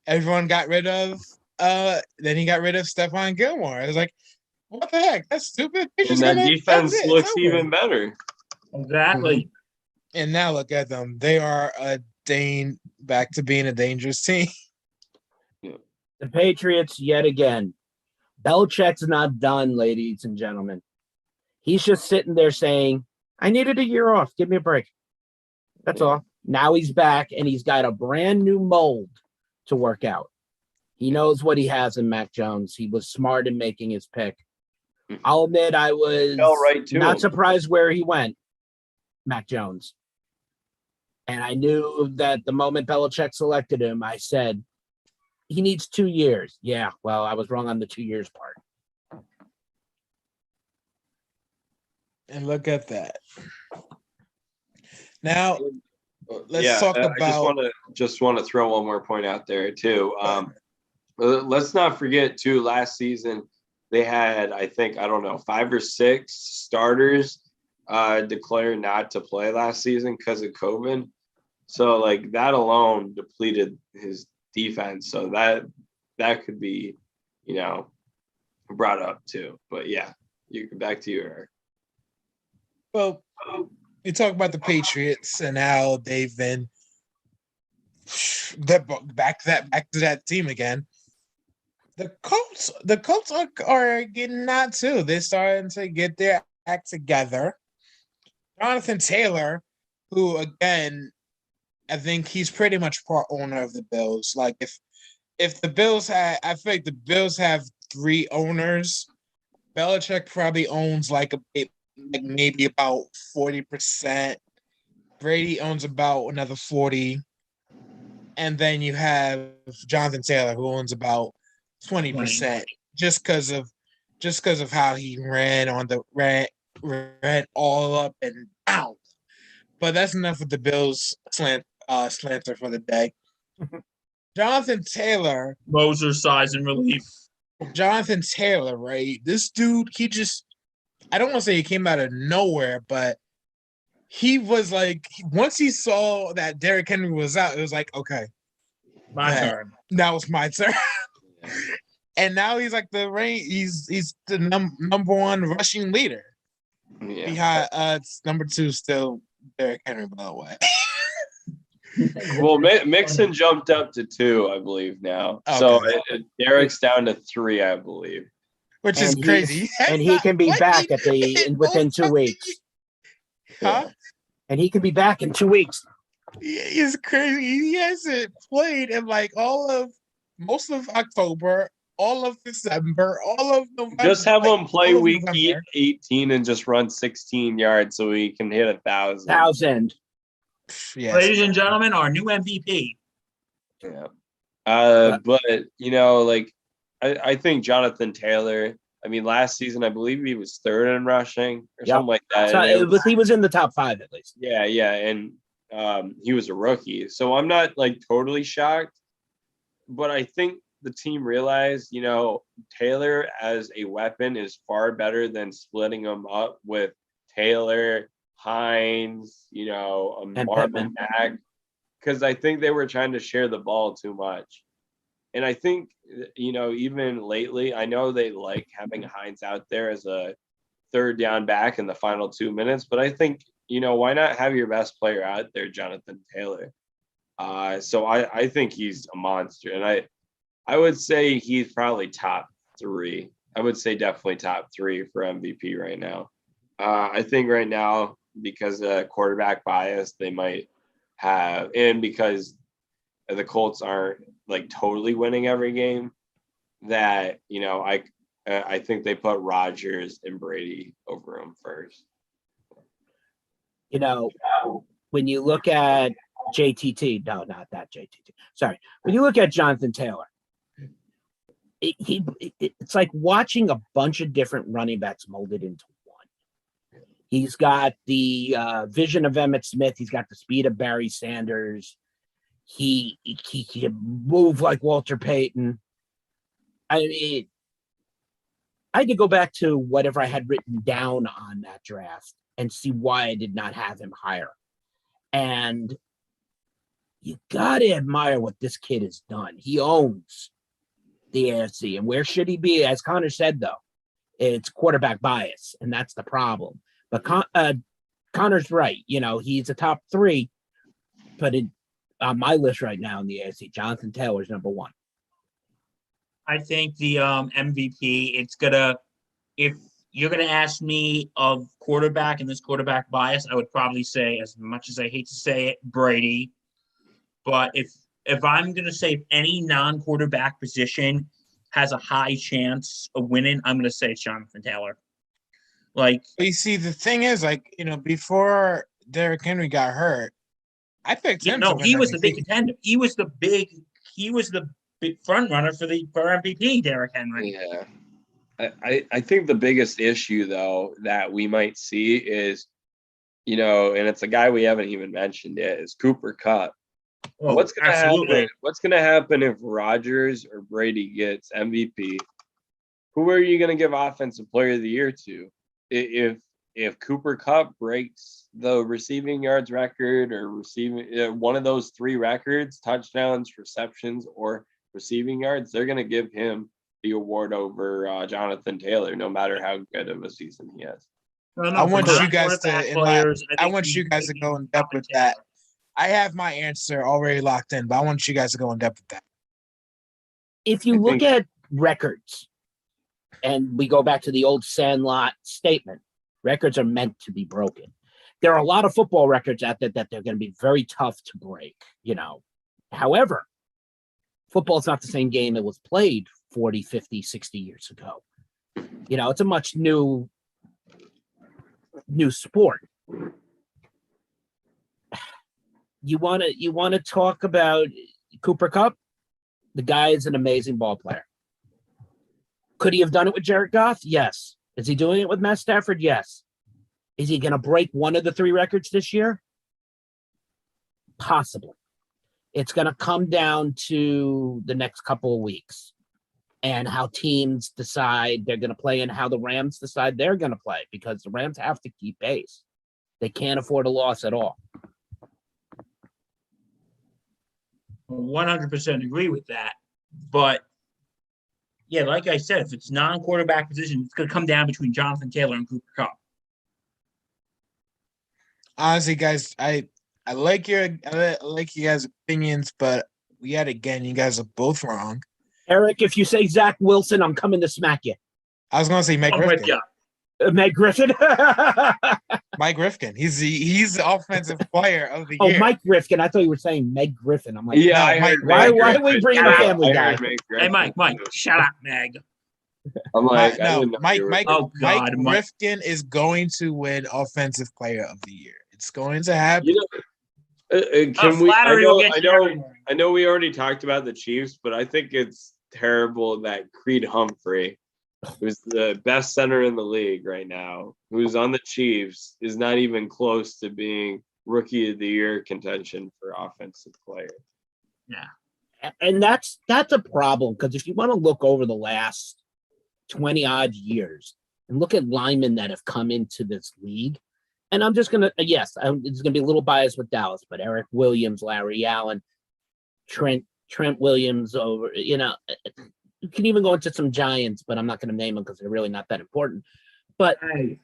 Everyone got rid of then he got rid of Stephon Gilmore. I was like, what the heck? That's stupid. And that defense looks even better. Exactly. And now look at them. They are back to being a dangerous team. The Patriots yet again. Belichick's not done, ladies and gentlemen. He's just sitting there saying, I needed a year off. Give me a break. That's all. Now he's back, and he's got a brand new mold to work out. He knows what he has in Mac Jones. He was smart in making his pick. I'll admit I was not surprised where he went, Mac Jones. And I knew that the moment Belichick selected him, I said, he needs 2 years. Yeah, well, I was wrong on the 2 years part. And look at that. Now, let's talk about. I just want to throw one more point out there too. Let's not forget too. Last season, they had, I think, 5 or 6 starters declare not to play last season because of COVID. So like that alone depleted his defense. So that could be, brought up too. But yeah, back to you, Eric. Well, you talk about the Patriots and how they've been back to that team again. The Colts are getting that too. They're starting to get their act together. Jonathan Taylor, who again, I think he's pretty much part owner of the Bills. Like if the Bills I feel like the Bills have 3 owners. Belichick probably owns like maybe about 40%. Brady owns about another 40. And then you have Jonathan Taylor who owns about 20% just because of how he ran all up and down. But that's enough of the Bills slanter for the day. Jonathan Taylor, Moser size and relief. Jonathan Taylor, right? This dude, I don't want to say he came out of nowhere, but he was like, once he saw that Derrick Henry was out, it was like, okay, My turn. Now it's my turn. And now he's like he's the number one rushing leader. Yeah. Behind it's number 2 still Derrick Henry, by the way. Well, Mixon jumped up to 2, I believe now. Okay. So Derek's down to 3, I believe. Which is crazy. And he can be back within 2 weeks. Huh? And he can be back in 2 weeks. He's crazy. He hasn't played in like most of October, all of December, all of November. Just have him play week 18 and just run 16 yards so he can hit 1,000. Yes. Ladies and gentlemen, our new MVP. Yeah. But I think Jonathan Taylor. I mean, last season I believe he was 3rd in rushing or something like that. So he was in the top 5 at least. Yeah, and he was a rookie, so I'm not like totally shocked. But I think the team realized, Taylor as a weapon is far better than splitting them up with Taylor, Hines, Marvin Mack, because I think they were trying to share the ball too much. And I think, even lately, I know they like having Hines out there as a 3rd down back in the final 2 minutes, but I think, why not have your best player out there, Jonathan Taylor? So I think he's a monster, and I would say he's probably top 3. I would say definitely top 3 for MVP right now. I think right now, because of quarterback bias, they might have, and because the Colts aren't like totally winning every game, that I think they put Rodgers and Brady over him first. When you look at JTT, no, not that JTT. Sorry. When you look at Jonathan Taylor, it's like watching a bunch of different running backs molded into one. He's got the vision of Emmitt Smith. He's got the speed of Barry Sanders. He can move like Walter Payton. I mean, I had to go back to whatever I had written down on that draft and see why I did not have him higher. And you got to admire what this kid has done. He owns the AFC. And where should he be? As Connor said, though, it's quarterback bias, and that's the problem. But Connor's right. He's a top 3, but on my list right now in the AFC, Jonathan Taylor's number 1. I think the MVP, if you're going to ask me of quarterback and this quarterback bias, I would probably say, as much as I hate to say it, Brady. But if I'm going to say any non-quarterback position has a high chance of winning, I'm going to say it's Jonathan Taylor. You see, the thing is, before Derrick Henry got hurt, I picked him. No, he was the big contender. He was the big front runner for MVP, Derrick Henry. Yeah. I think the biggest issue, though, that we might see is, and it's a guy we haven't even mentioned yet, is Cooper Kupp. Oh, what's going to happen? What's going to happen if Rodgers or Brady gets MVP? Who are you going to give Offensive Player of the Year to? If Cooper Kupp breaks the receiving yards record or receiving one of those 3 records, touchdowns, receptions, or receiving yards, they're going to give him the award over Jonathan Taylor, no matter how good of a season he has. I want you guys to go in depth with that. I have my answer already locked in, but I want you guys to go in depth with that. If you look at records, and we go back to the old Sandlot statement, records are meant to be broken. There are a lot of football records out there that they're going to be very tough to break, However, football is not the same game it was played 40, 50, 60 years ago. It's a much new sport. You want to talk about Cooper Kupp? The guy is an amazing ball player. Could he have done it with Jared Goff? Yes. Is he doing it with Matt Stafford? Yes. Is he going to break one of the 3 records this year? Possibly. It's going to come down to the next couple of weeks and how teams decide they're going to play and how the Rams decide they're going to play, because the Rams have to keep pace. They can't afford a loss at all. 100% agree with that. But yeah, like I said, if it's non-quarterback position, it's going to come down between Jonathan Taylor and Cooper Kupp. Honestly, guys, I like you guys' opinions, but yet again, you guys are both wrong. Eric, if you say Zach Wilson, I'm coming to smack you. I was gonna say Meg Griffin. Meg Griffin. Mike Rifkin. He's the offensive player of the Oh, year. Mike Rifkin. I thought you were saying Meg Griffin. I'm like, Yeah, No, Mike, why are we bringing a family guy? Hey, Mike, shut up, Meg. I'm like, I no, didn't know Mike, you were- Mike, Oh, Mike God, Mike. Rifkin is going to win Offensive Player of the Year. It's going to happen. You know, can we? Flattery will get you everywhere. I know we already talked about the Chiefs, but I think it's terrible that Creed Humphrey, who's the best center in the league right now, who's on the Chiefs, is not even close to being Rookie of the Year contention for offensive player. Yeah. And that's a problem, because if you want to look over the last 20 odd years and look at linemen that have come into this league, and I'm just gonna it's gonna be a little biased with Dallas, but Eric Williams, Larry Allen, Trent Williams, you can even go into some Giants, but I'm not gonna name them because they're really not that important. But Hey.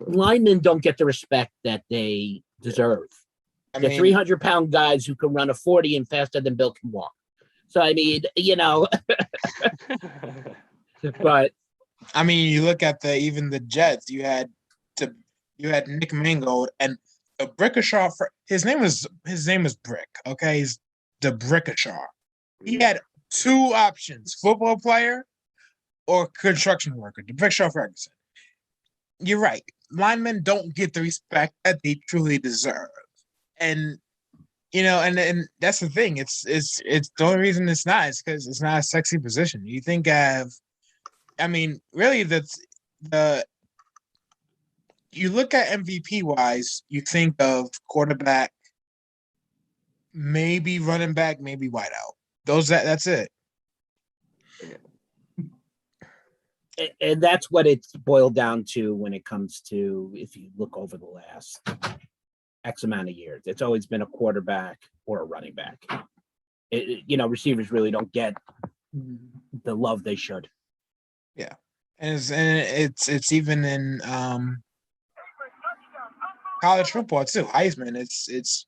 linemen don't get the respect that they deserve. They're 300-pound guys who can run a 40 and faster than Bill can walk. So, I mean, but I mean, you look at even the Jets. You had Nick Mangold and the Brickashaw. His name is Brick. Okay, he's the Brickashaw. He had 2 options: football player or construction worker. The Brickashaw Ferguson. You're right. Linemen don't get the respect that they truly deserve, and and that's the thing. It's the only reason it's not is because it's not a sexy position. You think really you look at MVP wise, you think of quarterback, maybe running back, maybe wideout. That's it. And that's what it's boiled down to when it comes to, if you look over the last X amount of years, it's always been a quarterback or a running back. Receivers really don't get the love they should. Yeah, and it's even in college football too. Heisman, it's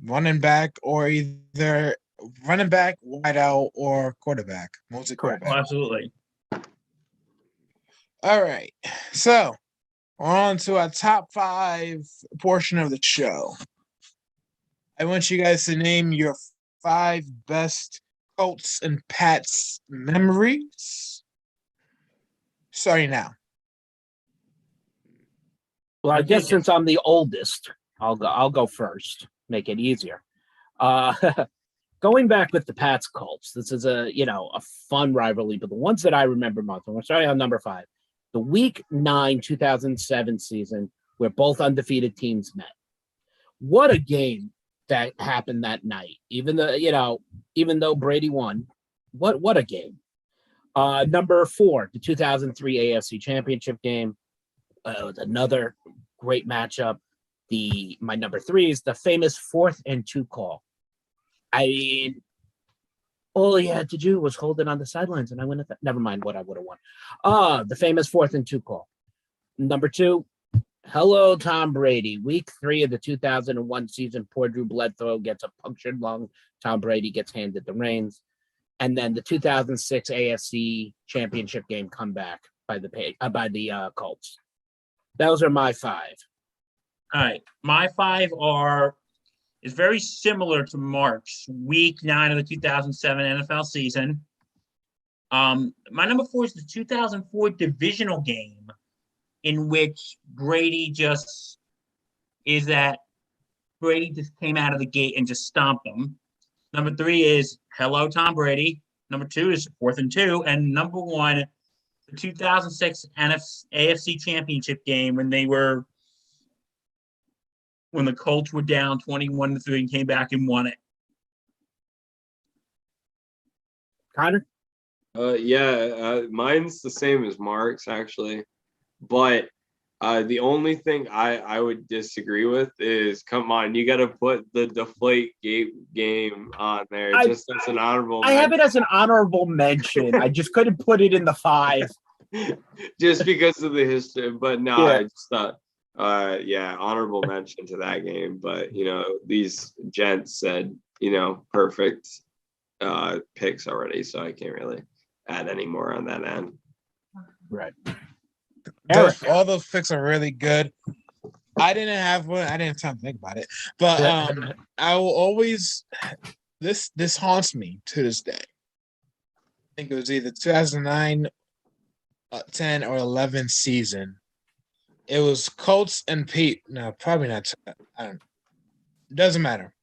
running back or either running back, wideout, or quarterback. Mostly quarterback. Oh, absolutely. All right, so we're on to our top 5 portion of the show. I want you guys to name your 5 best Colts and Pats memories. Starting now. Well, I guess since I'm the oldest, I'll go first. Make it easier. Going back with the Pats Colts, this is a fun rivalry, but the ones that I remember most, and we're starting on number 5, the Week 9 2007 season where both undefeated teams met. What a game that happened that night. Even though Brady won, what a game. Number 4, the 2003 AFC Championship game. Was another great matchup. My number 3 is the famous 4th and 2 call. I mean, all he had to do was hold it on the sidelines, and I went. Never mind what I would have won. The famous 4th and 2 call. Number 2, hello, Tom Brady. Week 3 of the 2001 season, poor Drew Bledsoe gets a punctured lung. Tom Brady gets handed the reins. And then the 2006 AFC Championship game comeback by the Colts. Those are my 5. All right. My 5 is very similar to Mark's. Week 9 of the 2007 NFL season. My number 4 is the 2004 divisional game in which Brady just came out of the gate and just stomped them. Number 3 is hello, Tom Brady. Number 2 is 4th and 2. And number 1, the 2006 AFC Championship game when the Colts were down 21-3 and came back and won it. Connor? Mine's the same as Mark's actually, but the only thing I would disagree with is, come on, you got to put the Deflate Gate game on there just as an honorable mention. I have it as an honorable mention. I just couldn't put it in the 5. Just because of the history, but no, yeah. I just thought, honorable mention to that game. But these gents said, perfect picks already, so I can't really add any more on that end. Right. All those picks are really good. I didn't have one. I didn't have time to think about it, but I will always. This haunts me to this day. I think it was either 2009, 10, or 11 season. It was Colts and Pete. No, probably not. I don't. Doesn't matter.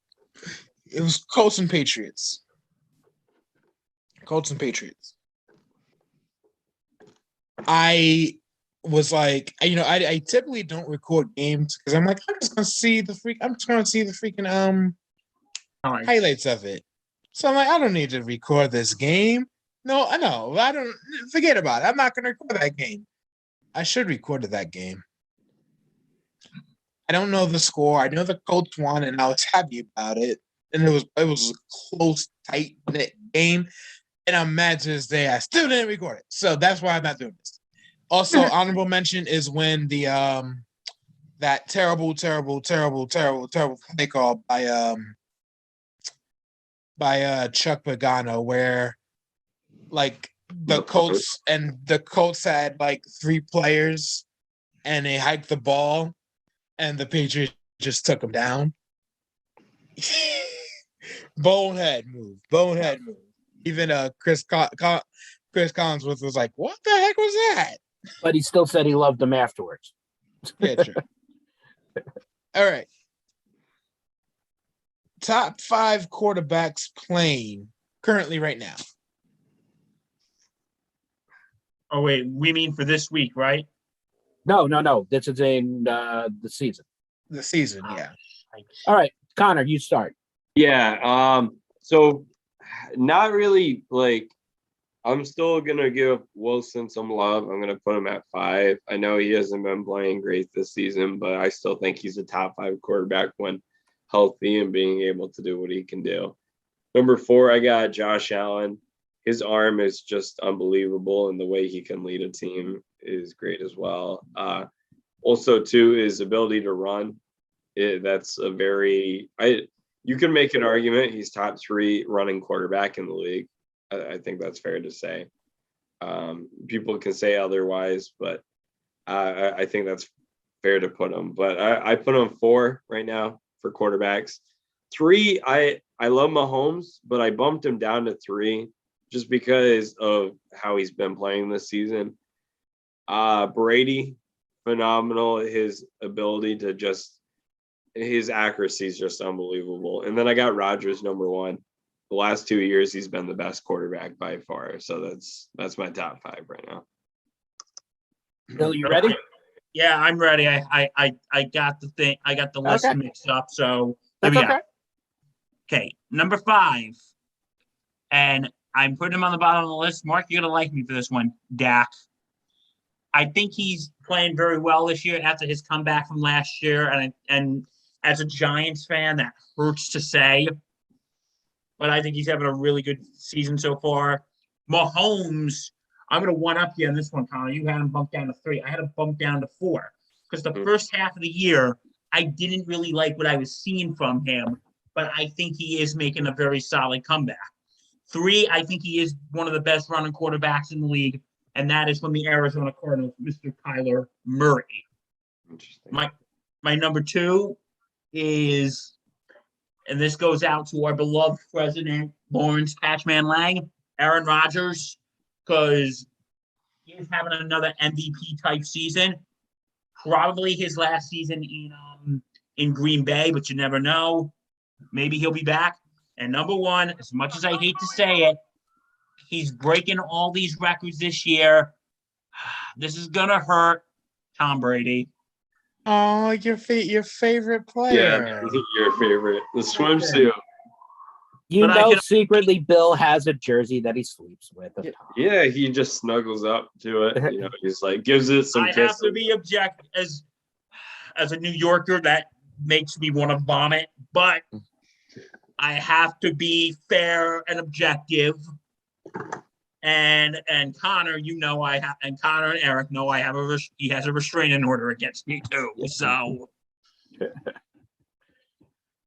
It was Colts and Patriots. Colts and Patriots. I was like, I typically don't record games because I'm like, I'm just gonna see the freaking highlights of it. So I'm like, I don't need to record this game. No, I know. I don't forget about it. I'm not gonna record that game. I should record that game. I don't know the score. I know the Colts won, and I was happy about it. And it was a close, tight knit game. And I'm mad to this day I still didn't record it. So that's why I'm not doing this. Also, honorable mention is when the that terrible play call by Chuck Pagano, where like the Colts had like 3 players and they hiked the ball and the Patriots just took them down. Bonehead move. Even Chris Collinsworth was like, "What the heck was that?" But he still said he loved them afterwards. Yeah, true. All right. Top 5 quarterbacks playing currently right now. Oh, wait. We mean for this week, right? No. This is in the season. The season, yeah. All right. Connor, you start. Yeah. So not really like, I'm still going to give Wilson some love. I'm going to put him at 5. I know he hasn't been playing great this season, but I still think he's a top 5 quarterback when healthy and being able to do what he can do. Number 4, I got Josh Allen. His arm is just unbelievable, and the way he can lead a team is great as well. Also, too, his ability to run. That's a very you can make an argument he's top 3 running quarterback in the league. I think that's fair to say. People can say otherwise, but I think that's fair to put him. But I put him 4 right now for quarterbacks. 3, I love Mahomes, but I bumped him down to 3 just because of how he's been playing this season. Brady, phenomenal. His ability to his accuracy is just unbelievable. And then I got Rodgers number 1. The last 2 years, he's been the best quarterback by far. So that's my top 5 right now. Bill, you ready? Yeah, I'm ready. I got the thing. I got the list mixed up. So that's okay. Okay, number 5, and I'm putting him on the bottom of the list. Mark, you're gonna like me for this one. Dak. I think he's playing very well this year after his comeback from last year, and as a Giants fan, that hurts to say. But I think he's having a really good season so far. Mahomes, I'm going to one-up you on this one, Connor. You had him bumped down to 3. I had him bumped down to 4. Because the first half of the year, I didn't really like what I was seeing from him. But I think he is making a very solid comeback. 3, I think he is one of the best running quarterbacks in the league. And that is from the Arizona Cardinals, Mr. Kyler Murray. Interesting. My number 2 is... And this goes out to our beloved president, Lawrence Patchman Lang, Aaron Rodgers. because he's having another MVP type season. Probably his last season in Green Bay, but you never know. Maybe he'll be back. And number one, as much as I hate to say it, he's breaking all these records this year. This is gonna hurt Tom Brady. Oh, your favorite Yeah, player. your favorite, the swimsuit. You But I know, can- secretly, Bill has a jersey that he sleeps with. Yeah, he just snuggles up to it. He's like gives it some I kisses. have to be objective as a New Yorker. That makes me want to vomit, but I have to be fair and objective. And Connor, and Connor and Eric know he has a restraining order against me too. So,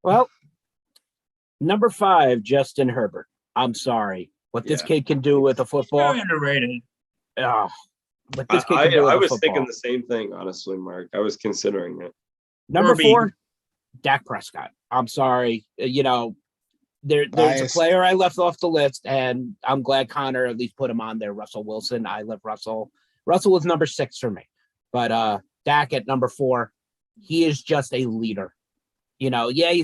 Well, number 5, Justin Herbert. I'm sorry. What this kid can do with a football. very underrated. What this kid can do with I a was football. thinking the same thing, honestly, Mark. I was considering it. Number Herbie. 4, Dak Prescott. I'm sorry. There's Biased. a player I left off the list, and I'm glad Connor at least put him on there. Russell Wilson. I love Russell. Russell was number 6 for me, but Dak at number 4. He is just a leader. He's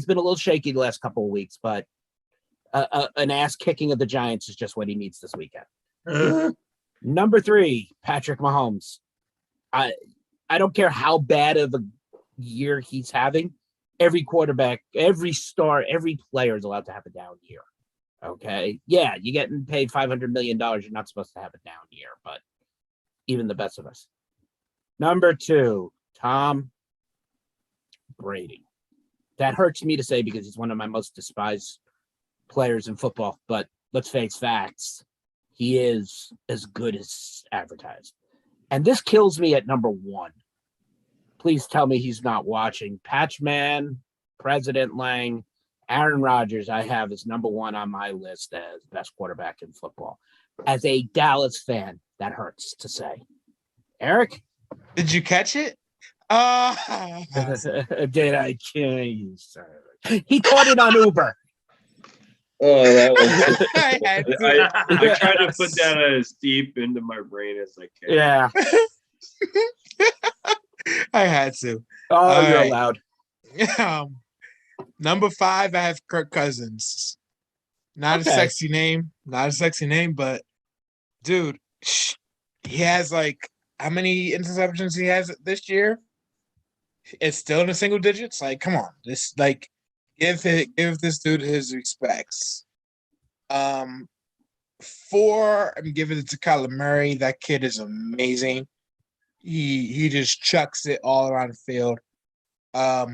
been a little shaky the last couple of weeks, but an ass kicking of the Giants is just what he needs this weekend. Number 3, Patrick Mahomes. I don't care how bad of a year he's having. Every quarterback, every star, every player is allowed to have a down year. Okay. Yeah, you're getting paid $500 million. You're not supposed to have a down year, but even the best of us. Number 2, Tom Brady. That hurts me to say because he's one of my most despised players in football, but let's face facts. He is as good as advertised. And this kills me at number 1. Please tell me he's not watching. Patchman, President Lang, Aaron Rodgers, I have as number 1 on my list as best quarterback in football. As a Dallas fan, that hurts to say. Eric? Did you catch it? Did I kill you, sir? He caught it on Uber. Oh, that was. I had to. I tried to put that as deep into my brain as I can. Yeah. I had to. Oh, you're right. allowed. Number 5, I have Kirk Cousins. Not a sexy name, but dude, he has how many interceptions he has this year? It's still in the single digits. Come on, give this dude his respects. 4, I'm giving it to Kyler Murray. That kid is amazing. He just chucks it all around the field. But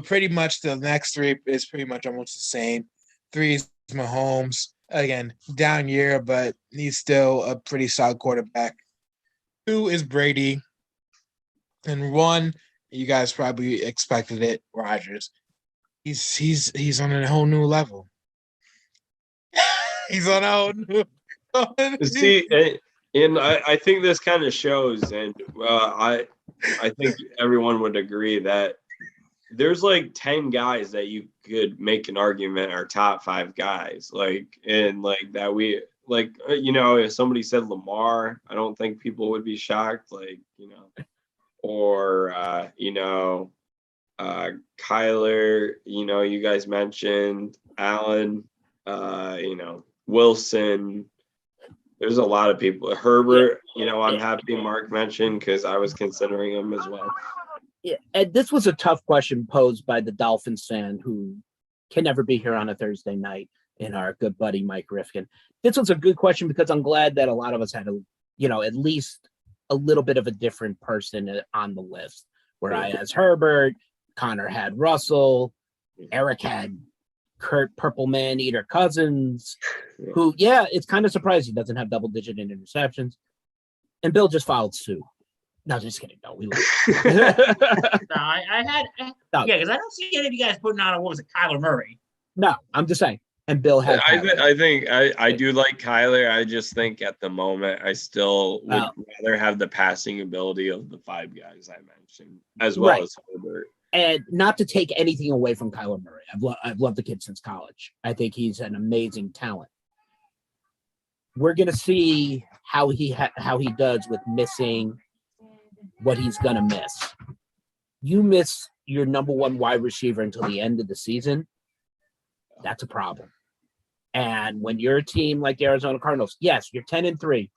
pretty much the next 3 is pretty much almost the same. 3 is Mahomes. Again, down year, but he's still a pretty solid quarterback. 2 is Brady. And 1, you guys probably expected it, Rodgers. He's on a whole new level. He's on a whole new See, and I think this kind of shows, and I think everyone would agree that there's 10 guys that you could make an argument are top 5 guys, that we if somebody said Lamar, I don't think people would be shocked, or Kyler, you guys mentioned Allen, Wilson. There's a lot of people. Herbert, I'm happy Mark mentioned because I was considering him as well. Yeah, and this was a tough question posed by the Dolphins fan who can never be here on a Thursday night, and our good buddy Mike Rifkin. This was a good question because I'm glad that a lot of us had at least a little bit of a different person on the list. Where I has Herbert, Connor had Russell, Eric had Kurt Purple Man Eater Cousins, who, it's kind of surprising he doesn't have double-digit in interceptions. And Bill just followed suit. No, just kidding. No, we love I had because I don't see any of you guys putting on Kyler Murray. No, I'm just saying. And Bill had I think I do like Kyler. I just think at the moment I still would rather have the passing ability of the 5 guys I mentioned, as well as Herbert. And not to take anything away from Kyler Murray. I've loved the kid since college. I think he's an amazing talent. we're going to see how he does with missing what he's going to miss. You miss your number one wide receiver until the end of the season, that's a problem. And when you're a team like the Arizona Cardinals, yes, you're 10-3.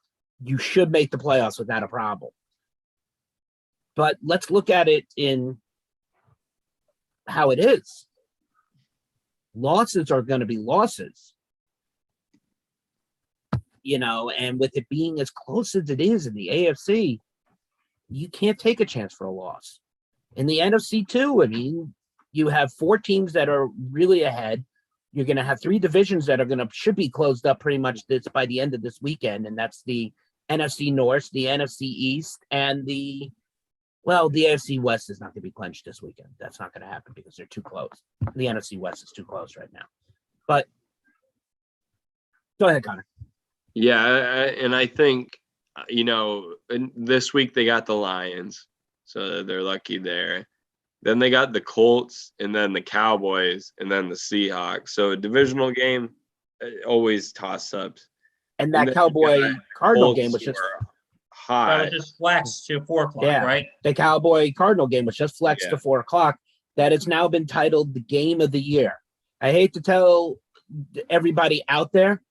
You should make the playoffs without a problem. But let's look at it in how it is. Losses are going to be losses. And with it being as close as it is in the AFC, you can't take a chance for a loss. In the NFC too, I mean, you have 4 teams that are really ahead. You're going to have 3 divisions that should be closed up pretty much by the end of this weekend, and that's the NFC North, the NFC East, and the AFC West is not going to be clinched this weekend. That's not going to happen because they're too close. The NFC West is too close right now. But go ahead, Connor. Yeah, and I think, this week they got the Lions, so they're lucky there. Then they got the Colts, and then the Cowboys, and then the Seahawks. So a divisional game, always toss-ups. And that Cowboy-Cardinal game was just high. That was just flexed to 4 o'clock, right? The Cowboy-Cardinal game was just flexed to 4 o'clock. That has now been titled the game of the year. I hate to tell everybody out there,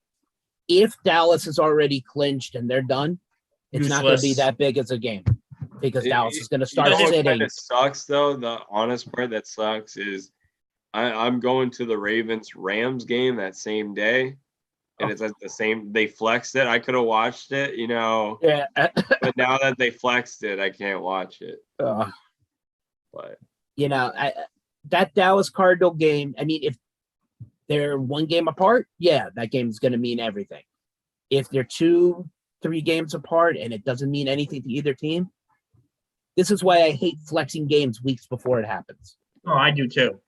if Dallas is already clinched and they're done, it's not going to be that big as a game because Dallas is going to start sitting. What kind of sucks, though, the honest part that sucks is I'm going to the Ravens-Rams game that same day, and it's at the same – they flexed it. I could have watched it, Yeah. but now that they flexed it, I can't watch it. But that Dallas Cardinal game, I mean, if they're 1 game apart, that game is going to mean everything. If they're 2-3 games apart and it doesn't mean anything to either team, this is why I hate flexing games weeks before it happens. Oh, I do too.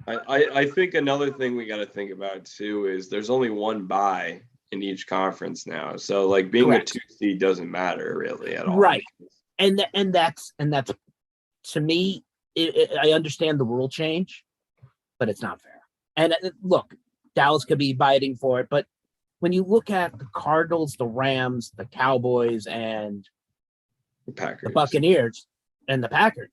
I think another thing we got to think about too is there's only 1 bye in each conference now, so like being Correct. a 2 seed doesn't matter really at all. Right, and that's to me, I understand the rule change, but it's not fair. And look, Dallas could be fighting for it, but when you look at the Cardinals, the Rams, the Cowboys, and the Buccaneers and the Packers,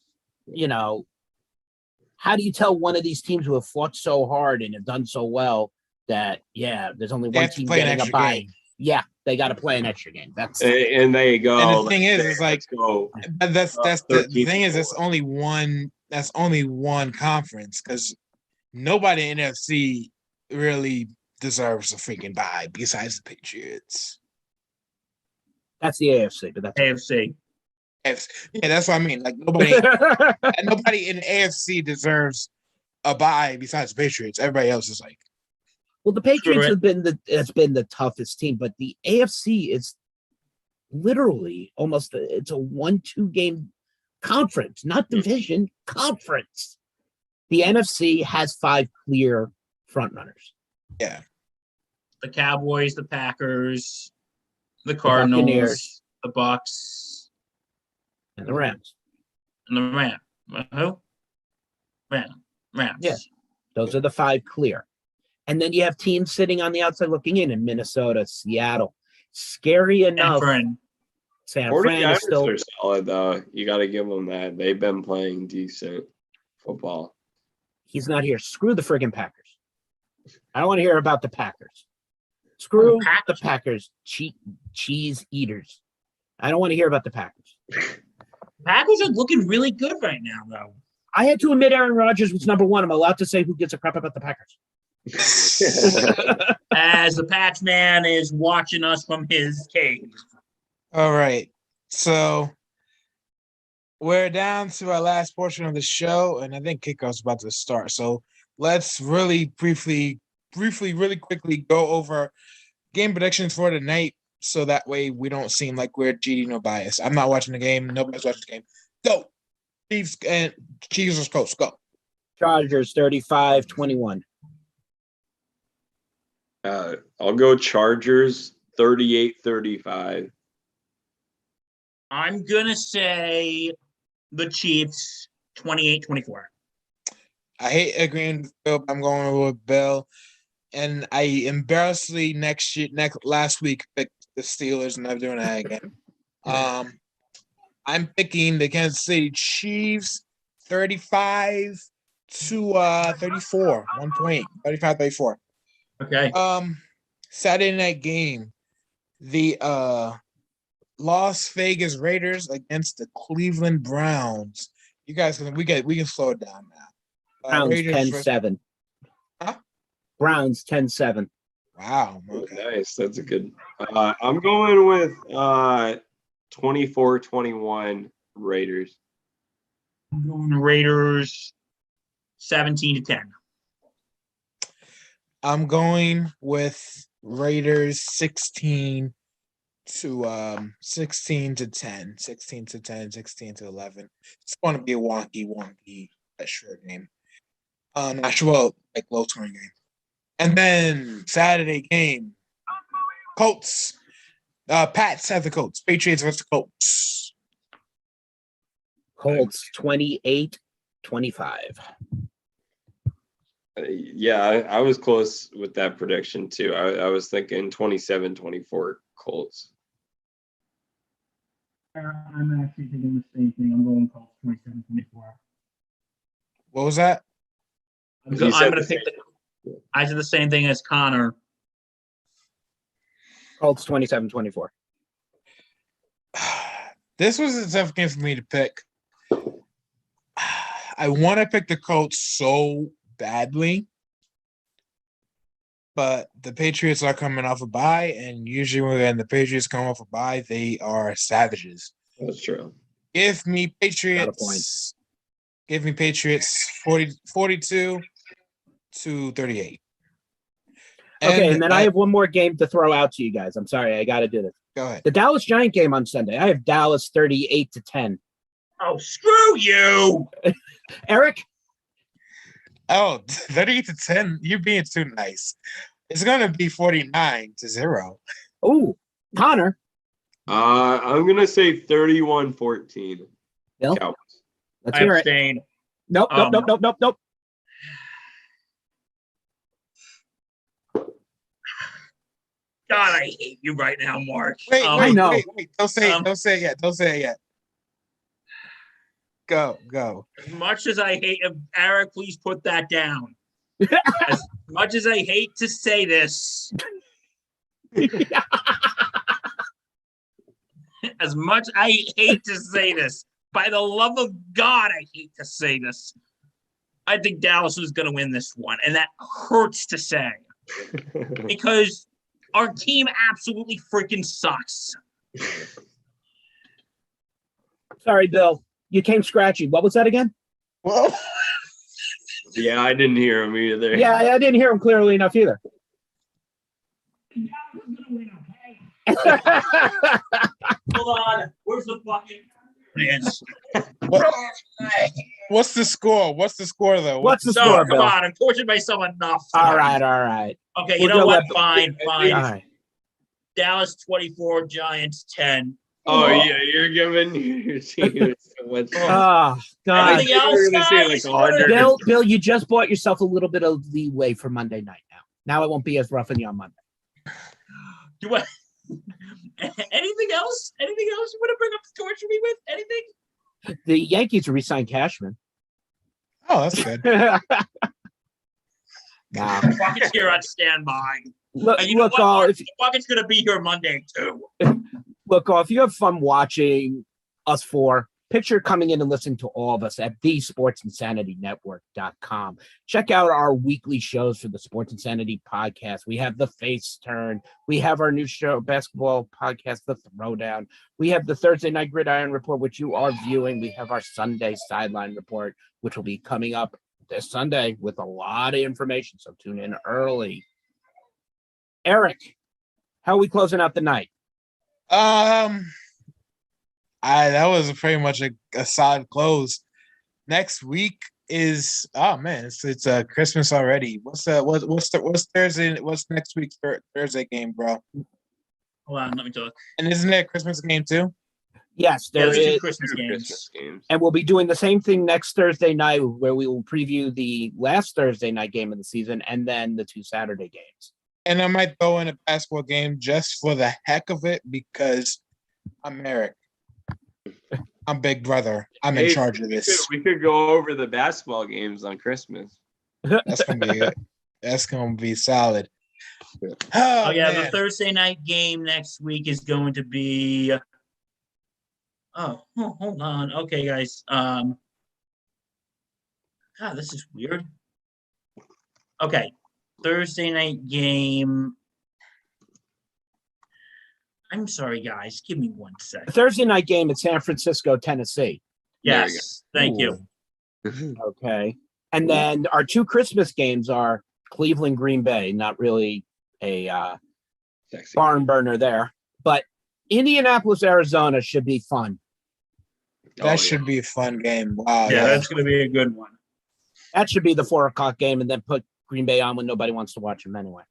how do you tell one of these teams who have fought so hard and have done so well that, there's only one team getting a bye? Yeah, they got to play an extra game. That's and there you go. And the thing is, it's like that's the thing is, it's only one. That's only one conference because nobody in NFC really deserves a freaking bye besides the Patriots. That's the AFC, but that's AFC. Yeah, that's what I mean. Like nobody in the AFC deserves a bye besides the Patriots. Everybody else is like, well, the Patriots have been the toughest team, but the AFC is literally almost it's a 1-2 game conference, not division, conference. The NFC has 5 clear front runners. Yeah. The Cowboys, the Packers, the Cardinals, the Bucks, and the Rams. And the Rams. Who? Rams. Yeah. Those are the 5 clear. And then you have teams sitting on the outside looking in Minnesota, Seattle. Scary enough. San Fran is still solid, though. You got to give them that. They've been playing decent football. He's not here. Screw the friggin' Packers. I don't want to hear about the Packers. Screw the Packers, cheese eaters. I don't want to hear about the Packers. Packers are looking really good right now, though. I had to admit Aaron Rodgers was number 1. I'm allowed to say who gives a crap about the Packers. As the Pats man is watching us from his cave. All right. So we're down to our last portion of the show, and I think kickoff's about to start. So let's really briefly, really quickly go over game predictions for tonight so that way we don't seem like we're cheating or biased. I'm not watching the game. Nobody's watching the game. Go. Chiefs and Chiefs Colts. Go. Chargers 35-21. I'll go Chargers 38-35. I'm going to say the Chiefs 28-24. I hate agreeing with Bill, but I'm going with Bill. and I embarrassingly last week picked the Steelers, and I'm doing that again. I'm picking the Kansas City Chiefs 35 to 34. 1 point. 35-34. Okay. Saturday night game. The Las Vegas Raiders against the Cleveland Browns. You guys we can slow it down now. Browns Raiders 10-7. Huh? Browns 10-7. Wow. Okay. Nice. That's a good. I'm going with 24-21 Raiders. I'm going Raiders 17-10. I'm going with Raiders 16 to 10, 16 to 10, 16 to 11. It's going to be a wonky short game. Not sure, well, like low scoring game. And then Saturday game, Colts. Pats have the Colts. Patriots versus the Colts. Colts 28-25. Yeah, I was close with that prediction too. I was thinking 27-24 Colts. I'm actually thinking the same thing. I'm going Colts 27-24. What was that? I'm going to pick I said the same thing as Connor. Colts 27-24. This was a tough game for me to pick. I want to pick the Colts so badly, but the Patriots are coming off a bye, and usually when the Patriots come off a bye, they are savages. That's true. Give me Patriots 42 to 38. Okay, and then I have one more game to throw out to you guys. I'm sorry, I got to do this. Go ahead. The Dallas Giant game on Sunday. I have Dallas 38-10. Oh, screw you, Eric? Oh, 38 to 10. You're being too nice. It's going to be 49-0. Oh, Connor? I'm going to say 31-14. Bill? Cowboys. Let's I hear it. abstain. Nope. God, I hate you right now, Mark. Wait. Don't say it yet. Don't say it yet. Go. As much as I hate Eric, please put that down. As much as I hate to say this. As much I hate to say this. By the love of God, I hate to say this. I think Dallas was going to win this one, and that hurts to say. Because our team absolutely freaking sucks. Sorry, Bill. You came scratchy. What was that again? Well, Yeah, I didn't hear him either. Yeah, I didn't hear him clearly enough either. Hold on. Where's the fucking... what's the score? What's the score, though? What's the So, score, come Bill? on. I'm tortured myself enough. All right. Okay, We'll you know go what? with- Fine. All right. Dallas 24, Giants 10. Oh, yeah, you're giving your team so much. Oh, God. Anything else, We're gonna say, guys? like, 100. Bill, you just bought yourself a little bit of leeway for Monday night now. Now it won't be as rough on you on Monday. Do I... Anything else? Anything else you want to bring up to torture me with? Anything? The Yankees re-signed Cashman. Oh, that's good. Nah. Bucket's here on standby. Look, And you know look, what? all Mark? if, Bucket's going to be here Monday, too. if you have fun watching us four, picture coming in and listening to all of us at thesportsinsanitynetwork.com. Check out our weekly shows for the Sports Insanity podcast. We have the Face Turn. We have our new show, basketball podcast, The Throwdown. We have the Thursday Night Gridiron Report, which you are viewing. We have our Sunday Sideline Report, which will be coming up this Sunday with a lot of information. So tune in early. Eric, how are we closing out the night? That was pretty much a solid close. Next week is it's Christmas already. What's Thursday? What's next week's Thursday game, bro? Hold on, let me talk. And isn't it a Christmas game too? Yes, Yeah, there there's two is. Christmas Two games. Christmas games. And we'll be doing the same thing next Thursday night, where we will preview the last Thursday night game of the season and then the 2 Saturday games. And I might throw in a basketball game just for the heck of it because I'm Eric. I'm Big Brother. I'm in charge of this. We could go over the basketball games on Christmas. That's gonna be solid. Oh yeah, man. the Thursday night game next week is going to be. Hold on. Okay, guys. God, this is weird. Okay, Thursday night game. I'm sorry, guys. Give me 1 The second. Thursday night game at San Francisco, Tennessee. There you Yes, thank you. Okay. And then our 2 Christmas games are Cleveland, Green Bay. Not really a Sexy. barn burner there, but Indianapolis, Arizona should be fun. That should be a fun game. Wow. Yeah, that's going to be a good one. That should be the 4:00 game, and then put Green Bay on when nobody wants to watch them anyway.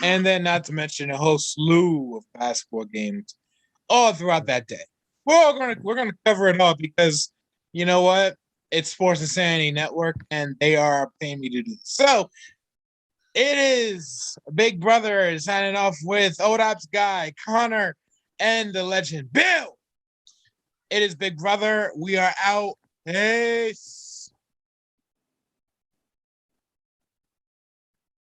And then not to mention a whole slew of basketball games all throughout that day. We're gonna cover it all because you know what? It's Sports Insanity Network, and they are paying me to do this. So it is Big Brother signing off with ODOP's guy, Connor, and the legend, Bill. It is Big Brother. We are out. Peace.